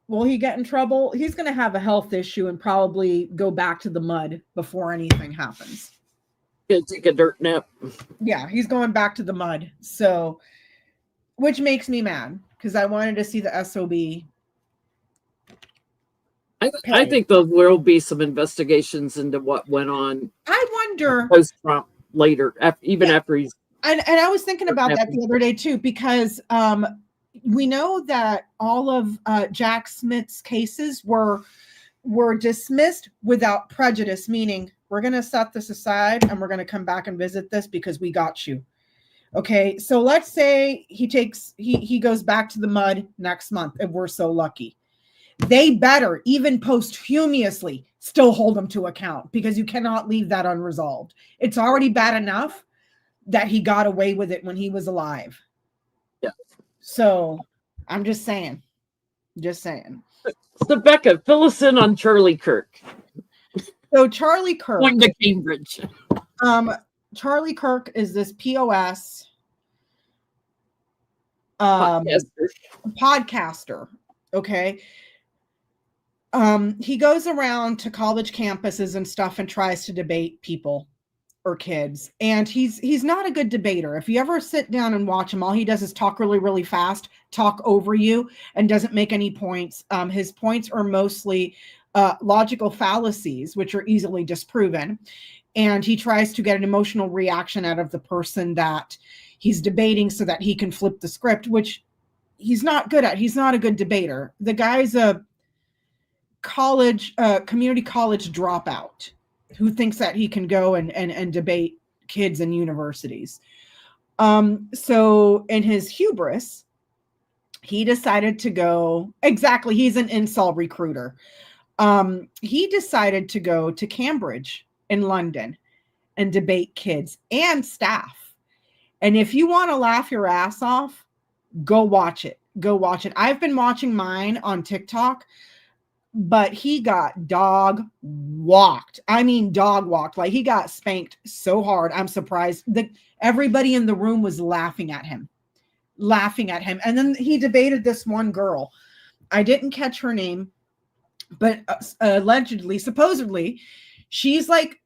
will he get in trouble? He's going to have a health issue and probably go back to the mud before anything happens. Gonna take a dirt nap. Yeah, he's going back to the mud. So, which makes me mad because I wanted to see the SOB. I think there will be some investigations into what went on I wonder. post Trump later, after he's. And I was thinking about that the other day too, because we know that all of Jack Smith's cases were dismissed without prejudice, meaning we're going to set this aside and we're going to come back and visit this because we got you. Okay, so let's say he goes back to the mud next month if we're so lucky. They better, even posthumously, still hold him to account because you cannot leave that unresolved. It's already bad enough that he got away with it when he was alive. Yeah. So I'm just saying. Just saying. So Becca, fill us in on Charlie Kirk. So Charlie Kirk. Going to Cambridge. Charlie Kirk is this POS podcaster. Okay. He goes around to college campuses and stuff and tries to debate people or kids. And he's not a good debater. If you ever sit down and watch him, all he does is talk really, really fast, talk over you, and doesn't make any points. His points are mostly logical fallacies, which are easily disproven. And he tries to get an emotional reaction out of the person that he's debating so that he can flip the script, which he's not good at. He's not a good debater. The guy's a community college dropout who thinks that he can go and debate kids in universities. So in his hubris, he decided to go, exactly, he's an incel recruiter. He decided to go to Cambridge in London and debate kids and staff. And if you want to laugh your ass off, go watch it. Go watch it. I've been watching mine on TikTok, but he got dog walked. I mean, dog walked. Like he got spanked so hard. I'm surprised that everybody in the room was laughing at him. And then he debated this one girl. I didn't catch her name. but allegedly, supposedly, she's like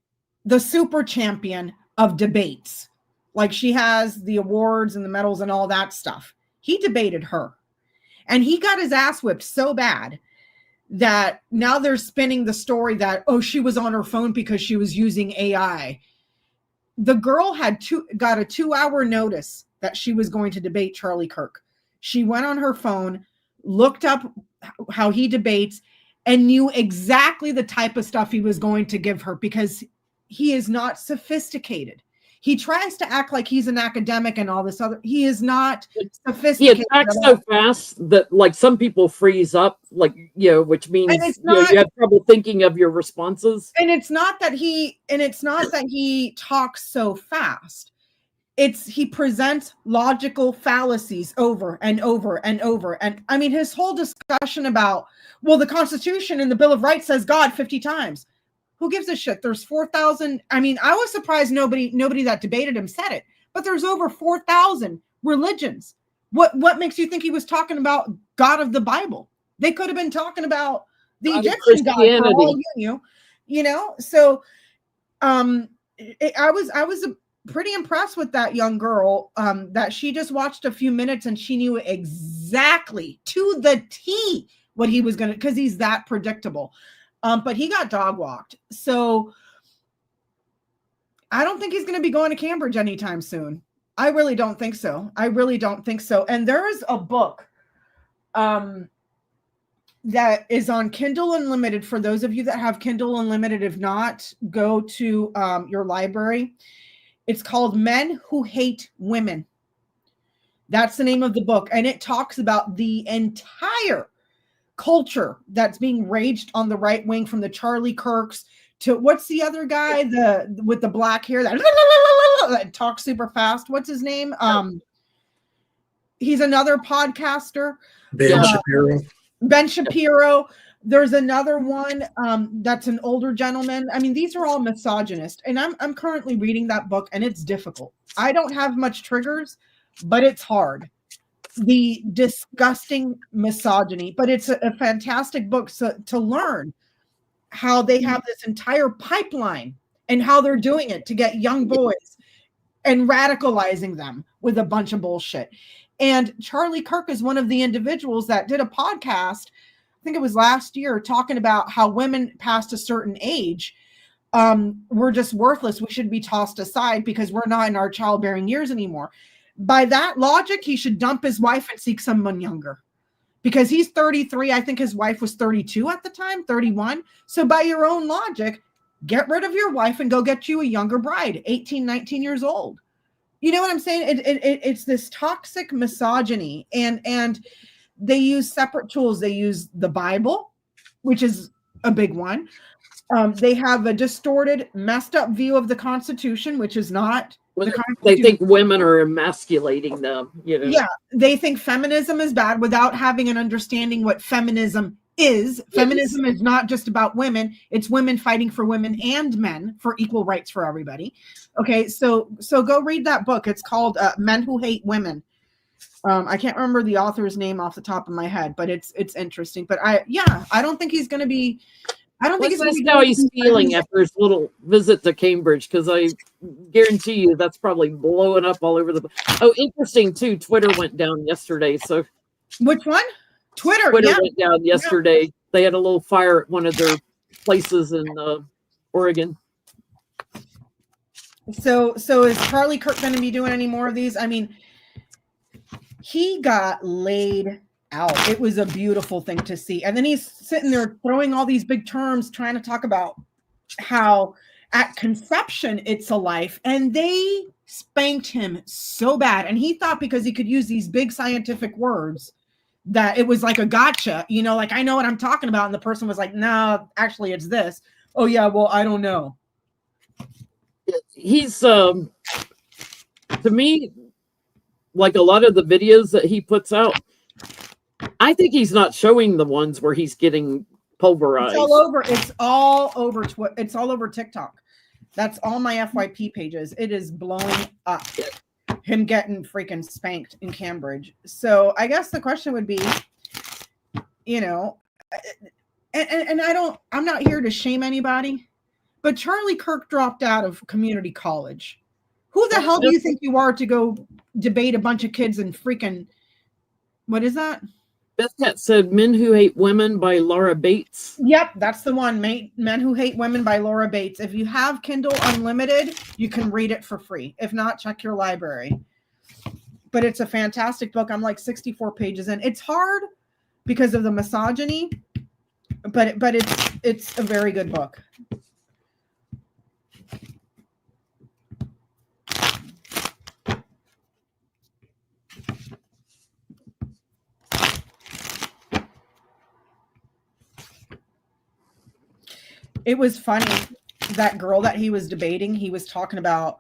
the super champion of debates. Like she has the awards and the medals and all that stuff. He debated her, and he got his ass whipped so bad that now they're spinning the story that, oh, she was on her phone because she was using AI. The girl got a 2-hour notice that she was going to debate Charlie Kirk. She went on her phone, looked up how he debates, and knew exactly the type of stuff he was going to give her, because he is not sophisticated. He tries to act like he's an academic and all this other. He is not He sophisticated. attacks so fast that like some people freeze up, like, which means you have trouble thinking of your responses. And it's not that he talks so fast. He presents logical fallacies over and over and over. And I mean, his whole discussion about, well, the Constitution and the Bill of Rights says God 50 times. Who gives a shit? There's 4,000. I mean, I was surprised nobody that debated him said it, but there's over 4,000 religions. What makes you think he was talking about God of the Bible? They could have been talking about the Egyptian God for all you know. So I was pretty impressed with that young girl, that she just watched a few minutes and she knew exactly to the T what he was gonna, because he's that predictable. But he got dog walked. So I don't think he's going to be going to Cambridge anytime soon. I really don't think so. And there is a book that is on Kindle Unlimited. For those of you that have Kindle Unlimited, if not, go to your library. It's called Men Who Hate Women. That's the name of the book. And it talks about the entire culture that's being raged on the right wing, from the Charlie Kirks to what's the other guy, with the black hair that talks super fast. What's his name? He's another podcaster. Ben Shapiro. There's another one that's an older gentleman. I mean, these are all misogynist, and I'm currently reading that book, and it's difficult. I don't have much triggers, but it's hard. The disgusting misogyny, but it's a fantastic book to learn how they have this entire pipeline and how they're doing it to get young boys and radicalizing them with a bunch of bullshit. And Charlie Kirk is one of the individuals that did a podcast, I think it was last year, talking about how women past a certain age, we're just worthless. We should be tossed aside because we're not in our childbearing years anymore. By that logic, he should dump his wife and seek someone younger, because he's 33. I think his wife was 32 at the time, 31. So by your own logic, get rid of your wife and go get you a younger bride, 18, 19 years old. You know what I'm saying? It's this toxic misogyny, and they use separate tools. They use the Bible, which is a big one. They have a distorted, messed up view of the Constitution, which is not. They think women are emasculating them. Yeah, they think feminism is bad without having an understanding what feminism is. Yes. Feminism is not just about women. It's women fighting for women and men for equal rights for everybody. Okay, so go read that book. It's called Men Who Hate Women. I can't remember the author's name off the top of my head, but it's interesting. But I don't think he's going to be. I don't think it's how he's feeling after his little visit to Cambridge, because I guarantee you that's probably blowing up all over the. Oh, interesting too. Twitter went down yesterday. So, which one? Twitter went down yesterday. Yeah. They had a little fire at one of their places in Oregon. So is Charlie Kirk going to be doing any more of these? I mean, he got laid out. It was a beautiful thing to see. And then he's sitting there throwing all these big terms, trying to talk about how at conception it's a life. And they spanked him so bad. And he thought because he could use these big scientific words that it was like a gotcha, like, I know what I'm talking about. And the person was like, no, actually it's this. Oh yeah, well, I don't know. He's to me, like a lot of the videos that he puts out, I think he's not showing the ones where he's getting pulverized. It's all over TikTok. That's all my FYP pages. It is blowing up. Him getting freaking spanked in Cambridge. So I guess the question would be, and I'm not here to shame anybody, but Charlie Kirk dropped out of community college. Who the hell do you think you are to go debate a bunch of kids in freaking, what is that? Beth Cat said Men Who Hate Women by Laura Bates. Yep, that's the one. Men Who Hate Women by Laura Bates. If you have Kindle Unlimited, you can read it for free. If not, check your library. But it's a fantastic book. I'm like 64 pages in. It's hard because of the misogyny, but it's a very good book. It was funny, that girl that he was debating, he was talking about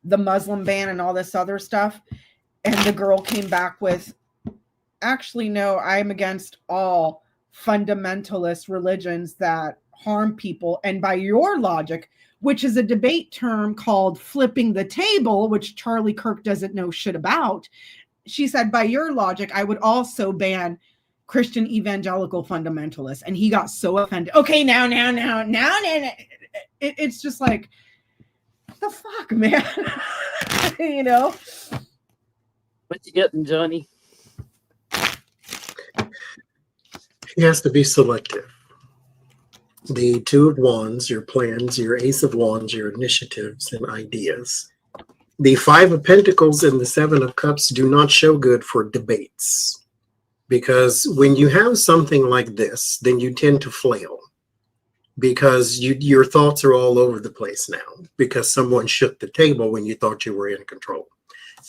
the Muslim ban and all this other stuff. And the girl came back with, actually, no, I'm against all fundamentalist religions that harm people. And by your logic, which is a debate term called flipping the table, which Charlie Kirk doesn't know shit about, she said, by your logic, I would also ban Christian evangelical fundamentalists. And he got so offended. Okay, now. It's just like, what the fuck, man? You know? What you getting, Johnny? He has to be selective. The Two of Wands, your plans, your Ace of Wands, your initiatives and ideas. The Five of Pentacles and the Seven of Cups do not show good for debates. Because when you have something like this, then you tend to flail. Because your thoughts are all over the place now. Because someone shook the table when you thought you were in control.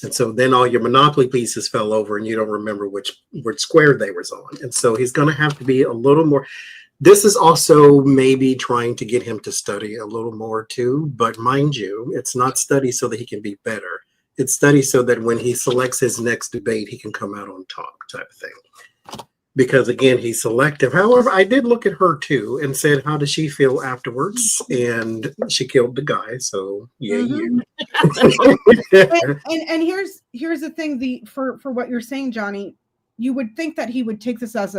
And so then all your Monopoly pieces fell over and you don't remember which square they was on. And so he's going to have to be a little more. This is also maybe trying to get him to study a little more too. But mind you, it's not study so that he can be better. It's study so that when he selects his next debate, he can come out on top type of thing. Because again, he's selective. However, I did look at her too and said, how does she feel afterwards? And she killed the guy. So yeah. and here's the thing, for what you're saying, Johnny, you would think that he would take this as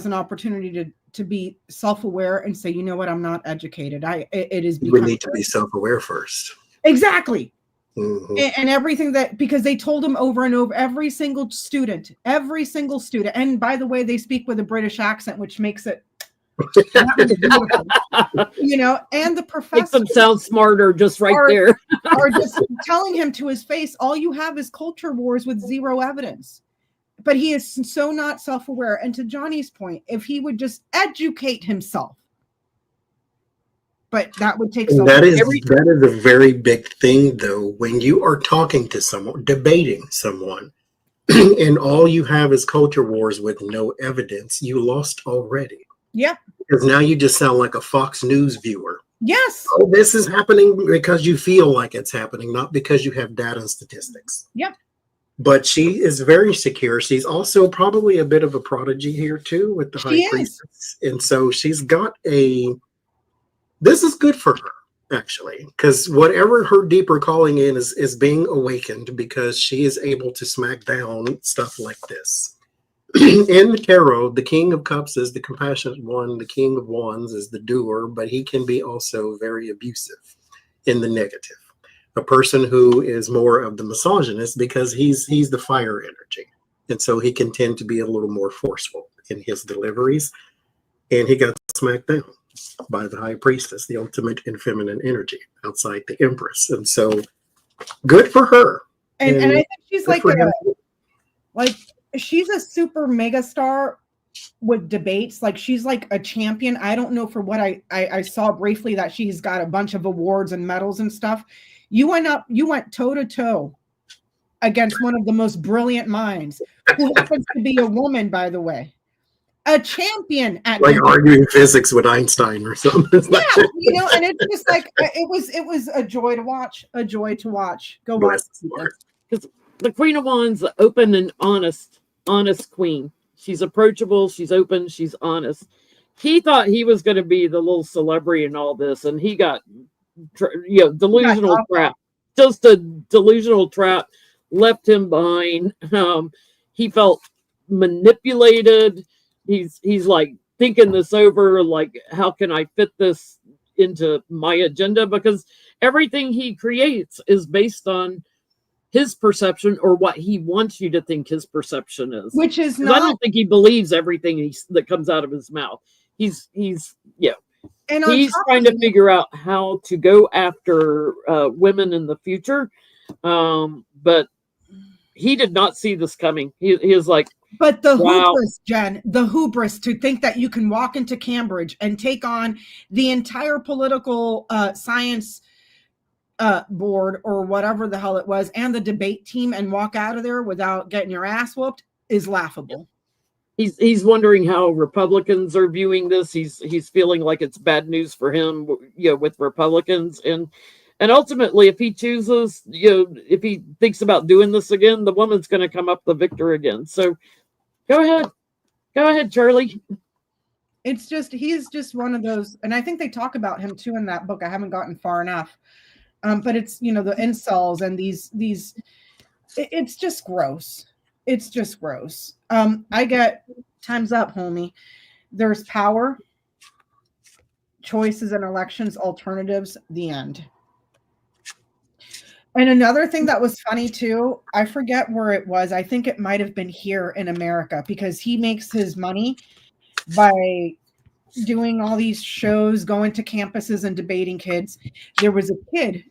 an opportunity to be self-aware and say, you know what, I'm not educated. We need to be self-aware first. Exactly. Mm-hmm. And everything because they told him over and over, every single student. And by the way, they speak with a British accent, which makes it, you know, and the professor makes them sound smarter just there. Are just telling him to his face, all you have is culture wars with zero evidence. But he is so not self-aware. And to Johnny's point, if he would just educate himself, but that would take so that is a very big thing, though, when you are talking to someone, debating someone, and all you have is culture wars with no evidence, you lost already. Yeah. Because now you just sound like a Fox News viewer. Yes. Oh, this is happening because you feel like it's happening, not because you have data and statistics. Yep. But she is very secure. She's also probably a bit of a prodigy here, too, with the High Priestess. And so she's got this is good for her, actually, because whatever her deeper calling in is being awakened because she is able to smack down stuff like this. In the tarot, the King of Cups is the compassionate one. The King of Wands is the doer, but he can be also very abusive in the negative. A person who is more of the misogynist because he's the fire energy. And so he can tend to be a little more forceful in his deliveries. And he got smacked down by the High Priestess, the ultimate in feminine energy outside the Empress. And so good for her. And I think she's like she's a super mega star with debates. Like she's like a champion. I don't know, for what I saw briefly, that she's got a bunch of awards and medals and stuff. You went toe to toe against one of the most brilliant minds, who happens to be a woman, by the way. A champion at like arguing physics with Einstein or something. Yeah, you know, and it's just like it was a joy to watch. Go watch. Because the Queen of Wands, open and honest queen. She's approachable. She's open. She's honest. He thought he was going to be the little celebrity and all this, and he got, delusional trap. Just a delusional trap left him behind. He felt manipulated. He's like thinking this over, like, how can I fit this into my agenda? Because everything he creates is based on his perception or what he wants you to think his perception is. Which is 'Cause not. I don't think he believes everything that comes out of his mouth. He's And on he's top trying of to figure out how to go after women in the future. But he did not see this coming. He was like, But the wow. hubris, Jen, the hubris to think that you can walk into Cambridge and take on the entire political science board or whatever the hell it was, and the debate team, and walk out of there without getting your ass whooped is laughable. He's wondering how Republicans are viewing this. He's feeling like it's bad news for him, with Republicans, and ultimately, if he chooses, if he thinks about doing this again, the woman's going to come up the victor again. So, go ahead, Charlie. It's just, he's just one of those, and I think they talk about him too in that book. I haven't gotten far enough, but it's the incels and these. It's just gross. It's just gross. I get time's up, homie. There's power, choices and elections, alternatives, the end. And another thing that was funny too, I forget where it was. I think it might have been here in America, because he makes his money by doing all these shows, going to campuses and debating kids. There was a kid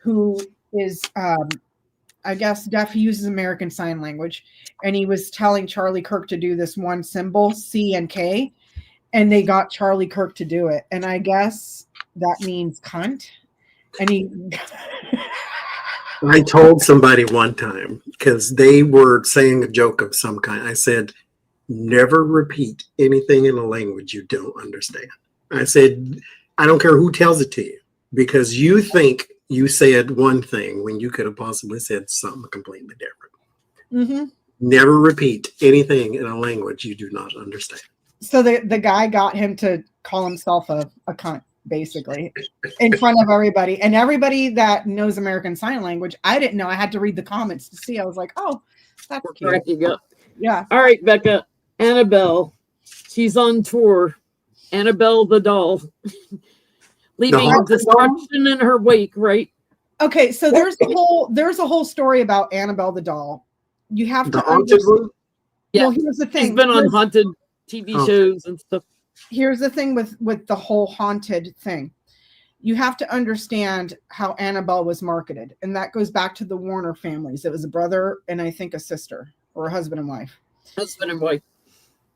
who is, I guess, deaf. He uses American Sign Language, and he was telling Charlie Kirk to do this one symbol, C and K, and they got Charlie Kirk to do it. And I guess that means cunt. And he... I told somebody one time, because they were saying a joke of some kind. I said, never repeat anything in a language you don't understand. I said, I don't care who tells it to you, because you think you said one thing when you could have possibly said something completely different. Mm-hmm. Never repeat anything in a language you do not understand. So the guy got him to call himself a cunt, basically, in front of everybody. And everybody that knows American Sign Language, I didn't know. I had to read the comments to see. I was like, oh, that's cute. Cracking up. Yeah. All right, Becca. Annabelle. She's on tour. Annabelle the doll. Leaving destruction in her wake, right? Okay, so there's a whole story about Annabelle the doll. You have The to haunted one? Yeah. Well, here's the thing. She's been on haunted TV shows and stuff. Here's the thing with the whole haunted thing. You have to understand how Annabelle was marketed, and that goes back to the Warner families. It was a brother and I think a sister, or a husband and wife. Husband and wife.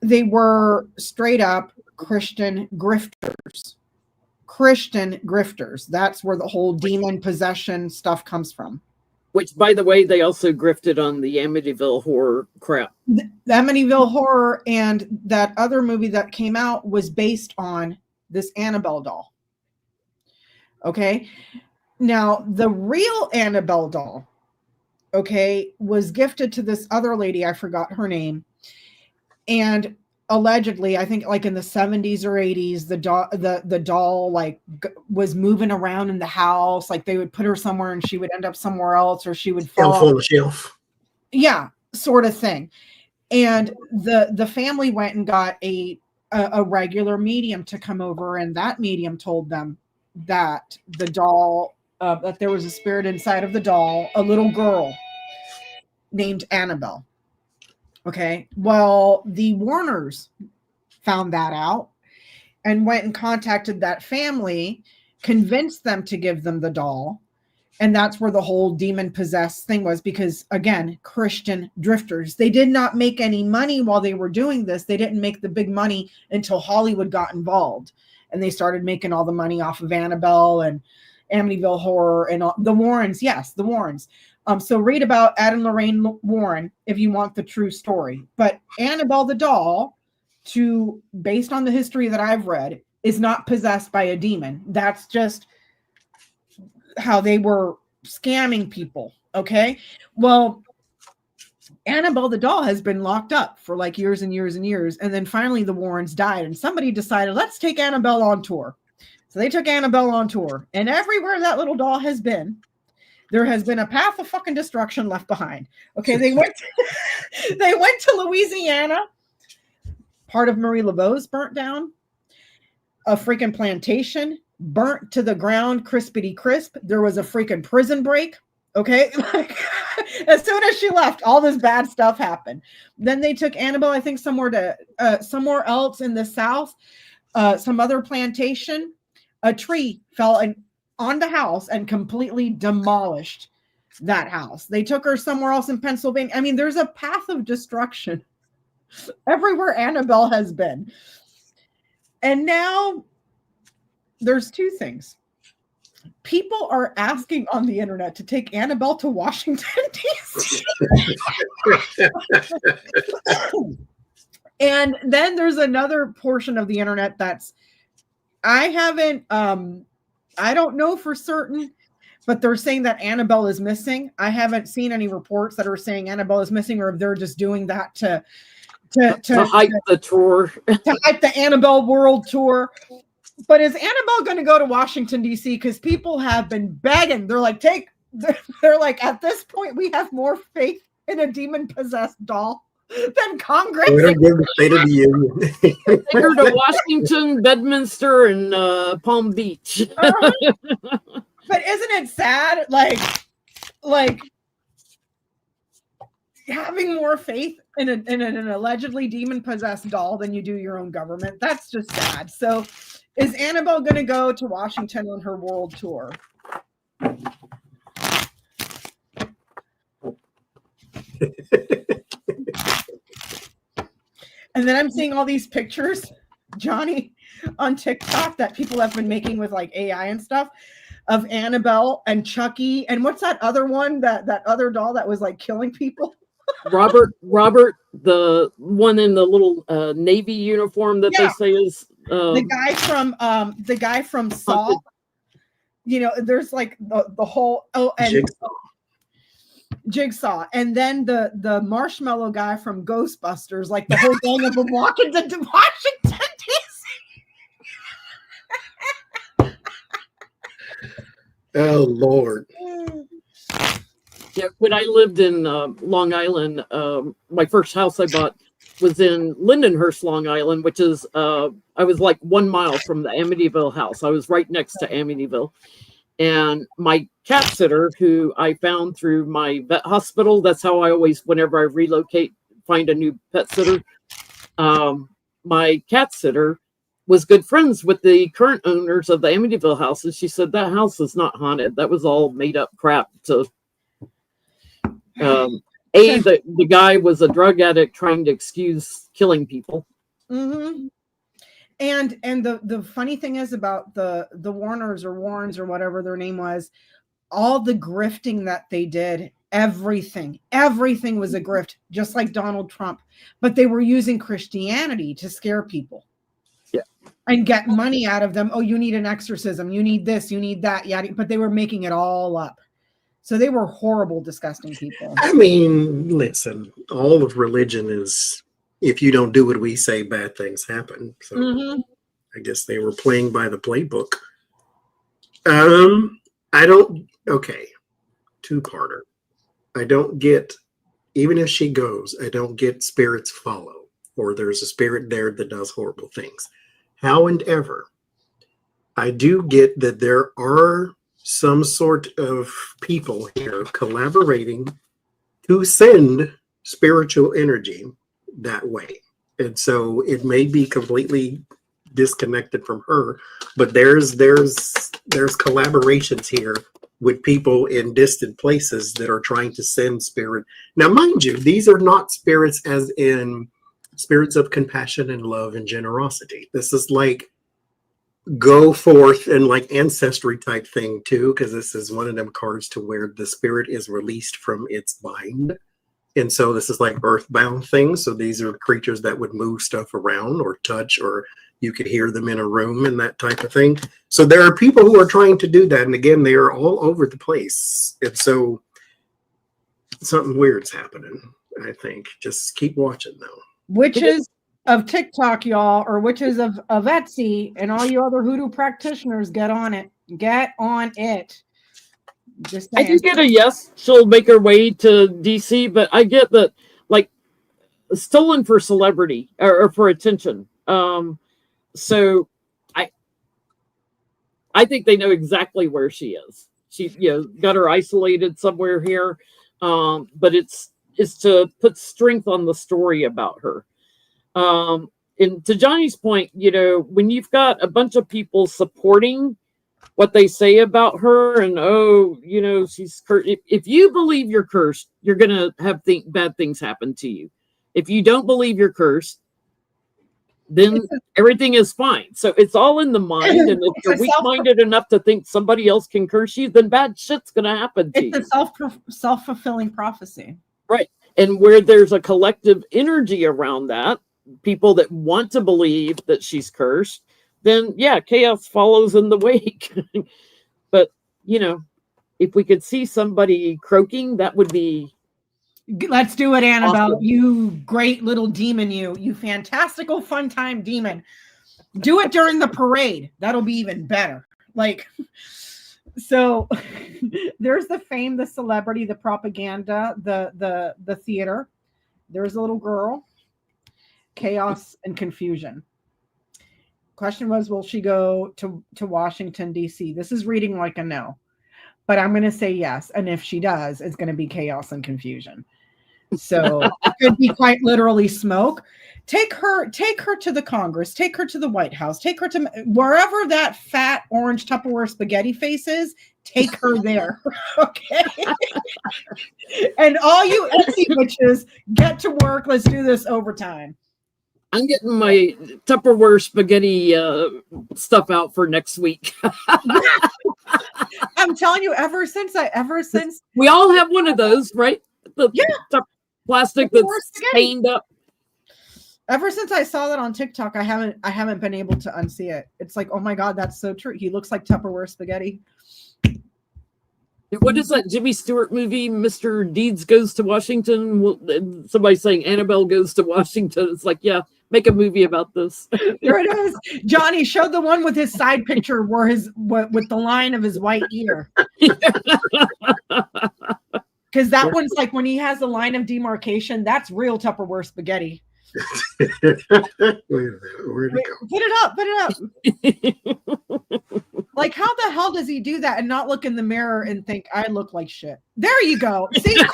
They were straight up Christian grifters. Christian grifters. That's where the whole demon possession stuff comes from. Which, by the way, they also grifted on the Amityville horror crap. The Amityville horror and that other movie that came out was based on this Annabelle doll. Okay. Now, the real Annabelle doll, okay, was gifted to this other lady. I forgot her name. And allegedly, I think like in the 70s or 80s, the doll like was moving around in the house. Like they would put her somewhere and she would end up somewhere else, or she would fall on the shelf. Yeah, sort of thing. And the family went and got a regular medium to come over, and that medium told them that the doll, that there was a spirit inside of the doll, a little girl named Annabelle. Okay, well, the Warners found that out and went and contacted that family, convinced them to give them the doll. And that's where the whole demon possessed thing was, because, again, Christian drifters, they did not make any money while they were doing this. They didn't make the big money until Hollywood got involved. And they started making all the money off of Annabelle and Amityville Horror and all, the Warrens. Yes, the Warrens. So read about Ed and Lorraine Warren if you want the true story. But Annabelle the doll, based on the history that I've read, is not possessed by a demon. That's just how they were scamming people. Okay. Well, Annabelle the doll has been locked up for like years and years and years. And then finally the Warrens died, and somebody decided, let's take Annabelle on tour. So they took Annabelle on tour, and everywhere that little doll has been, there has been a path of fucking destruction left behind. Okay, they went to Louisiana, Part of Marie Laveau's burnt down. A freaking plantation burnt to the ground, crispity crisp. There was a freaking prison break. Okay. Like, as soon as she left, all this bad stuff happened. Then they took Annabelle, I think, somewhere else in the South, some other plantation. A tree fell on the house and completely demolished that house. They took her somewhere else in Pennsylvania. I mean, there's a path of destruction everywhere Annabelle has been. And now there's two things. People are asking on the internet to take Annabelle to Washington, D.C. And then there's another portion of the internet that's, I don't know for certain, but they're saying that Annabelle is missing. I haven't seen any reports that are saying Annabelle is missing, or if they're just doing that to hype the tour, to hype the Annabelle World Tour. But is Annabelle going to go to Washington, D.C.? Because people have been begging. They're like, they're like, at this point, we have more faith in a demon-possessed doll than Congress. We're going to State of the Union. Take her to Washington, Bedminster, and Palm Beach. But isn't it sad? Like having more faith in an allegedly demon-possessed doll than you do your own government. That's just sad. So is Annabelle going to go to Washington on her world tour? And then I'm seeing all these pictures, Johnny, on TikTok that people have been making with like AI and stuff of Annabelle and Chucky. And what's that other one, that other doll that was like killing people? Robert, the one in the little Navy uniform that they say is the guy from Saw. You know, there's like the whole and Jigsaw, and then the marshmallow guy from Ghostbusters, like the whole gang of them walking to Washington, D.C. Oh Lord. Yeah, when I lived in Long Island, my first house I bought was in Lindenhurst, Long Island, which is I was like 1 mile from the Amityville house. I was right next to Amityville. And my cat sitter, who I found through my vet hospital, that's how I always, whenever I relocate, find a new pet sitter. My cat sitter was good friends with the current owners of the Amityville house. And she said, that house is not haunted. That was all made up crap. So, the guy was a drug addict trying to excuse killing people. Mm-hmm. And the funny thing is about the Warners or Warrens or whatever their name was, all the grifting that they did, everything was a grift, just like Donald Trump. But they were using Christianity to scare people. Yeah. And get money out of them. Oh, you need an exorcism. You need this. You need that. Yeah. But they were making it all up. So they were horrible, disgusting people. I mean, listen, all of religion is, if you don't do what we say, bad things happen. So I guess they were playing by the playbook. Two-parter. I don't get, even if she goes, I don't get spirits follow, or there's a spirit there that does horrible things. However, I do get that there are some sort of people here collaborating to send spiritual energy that way. And so it may be completely disconnected from her, but there's collaborations here with people in distant places that are trying to send spirit. Now, mind you, these are not spirits as in spirits of compassion and love and generosity. This is like go forth and like ancestry type thing too, because this is one of them cards to where the spirit is released from its bind. And so this is like earthbound things. So these are creatures that would move stuff around or touch, or you could hear them in a room and that type of thing. So there are people who are trying to do that. And again, they are all over the place. And so something weird's happening, I think. Just keep watching though. Witches of TikTok, y'all, or witches of Etsy, and all you other hoodoo practitioners, get on it. Get on it. Just I do get a yes, she'll make her way to DC, but I get that, like, stolen for celebrity or for attention. So I think they know exactly where she is. She, got her isolated somewhere here, but it's to put strength on the story about her. And to Johnny's point, when you've got a bunch of people supporting what they say about her, and she's cursed. If you believe you're cursed, you're gonna have bad things happen to you. If you don't believe you're cursed, then everything is fine. So it's all in the mind. And if you're weak-minded enough to think somebody else can curse you, then bad shit's going to happen to you. It's a self-fulfilling prophecy. Right. And where there's a collective energy around that, people that want to believe that she's cursed, then, chaos follows in the wake. But, if we could see somebody croaking, that would be... Let's do it, Annabelle. Awesome. You great little demon, you fantastical fun time demon. Do it during the parade. That'll be even better. So there's the fame, the celebrity, the propaganda, the theater. There's a little girl. Chaos and confusion. Question was, will she go to Washington, D.C.? This is reading like a no. But I'm going to say yes. And if she does, it's going to be chaos and confusion. So it could be quite literally smoke. Take her to the Congress, take her to the White House, take her to wherever that fat orange Tupperware spaghetti face is, take her there. Okay. And all you Etsy bitches, get to work. Let's do this overtime. I'm getting my Tupperware spaghetti stuff out for next week. I'm telling you, ever since we all have one of those, right? The plastic that's stained up. Ever since I saw that on TikTok, I haven't been able to unsee it. It's like, oh my God, that's so true. He looks like Tupperware spaghetti. What is that Jimmy Stewart movie? Mr. Deeds Goes to Washington. Somebody's saying Annabelle goes to Washington. It's like, make a movie about this. There it is. Johnny, show the one with his side picture where with the line of his white ear. Because that one's like when he has the line of demarcation, that's real Tupperware spaghetti. Wait a minute, where'd it go? Put it up. Like, how the hell does he do that and not look in the mirror and think I look like shit? There you go. See? Tell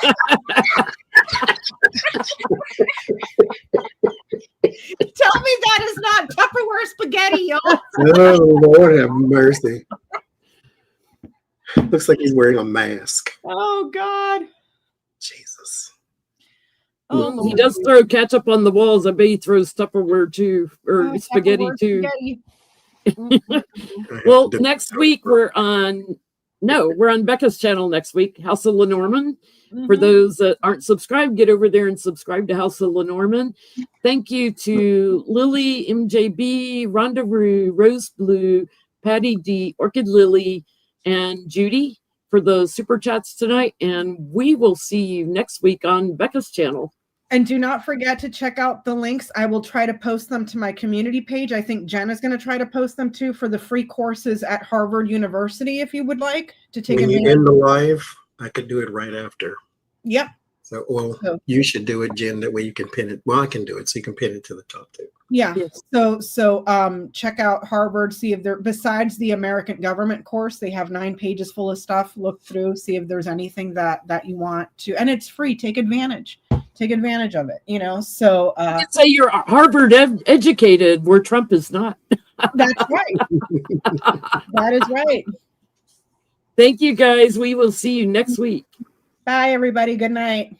me that is not Tupperware spaghetti, y'all. Oh, Lord have mercy. Looks like he's wearing a mask. Oh, God. Jesus. Well, he does throw ketchup on the walls. I bet he throws Tupperware too, or spaghetti Tupperware too. Spaghetti. Well, next week we're on Becca's channel next week, House of Lenormand. For those that aren't subscribed, get over there and subscribe to House of Lenormand. Thank you to Lily, MJB, Rhonda Rue, Rose Blue, Patty D, Orchid Lily, and Judy for the super chats tonight. And we will see you next week on Becca's channel. And do not forget to check out the links. I will try to post them to my community page. I think Jen is going to try to post them too for the free courses at Harvard University, if you would like to take when advantage. you end the live, I could do it right after. Yep. So, you should do it, Jen. That way you can pin it. Well, I can do it, so you can pin it to the top too. Yeah. Yes. So check out Harvard. See if besides the American government course, they have 9 pages full of stuff. Look through, see if there's anything that you want to, and it's free. Take advantage of it. So you say you're Harvard educated, where Trump is not. That's right. That is right. Thank you, guys. We will see you next week. Bye, everybody. Good night.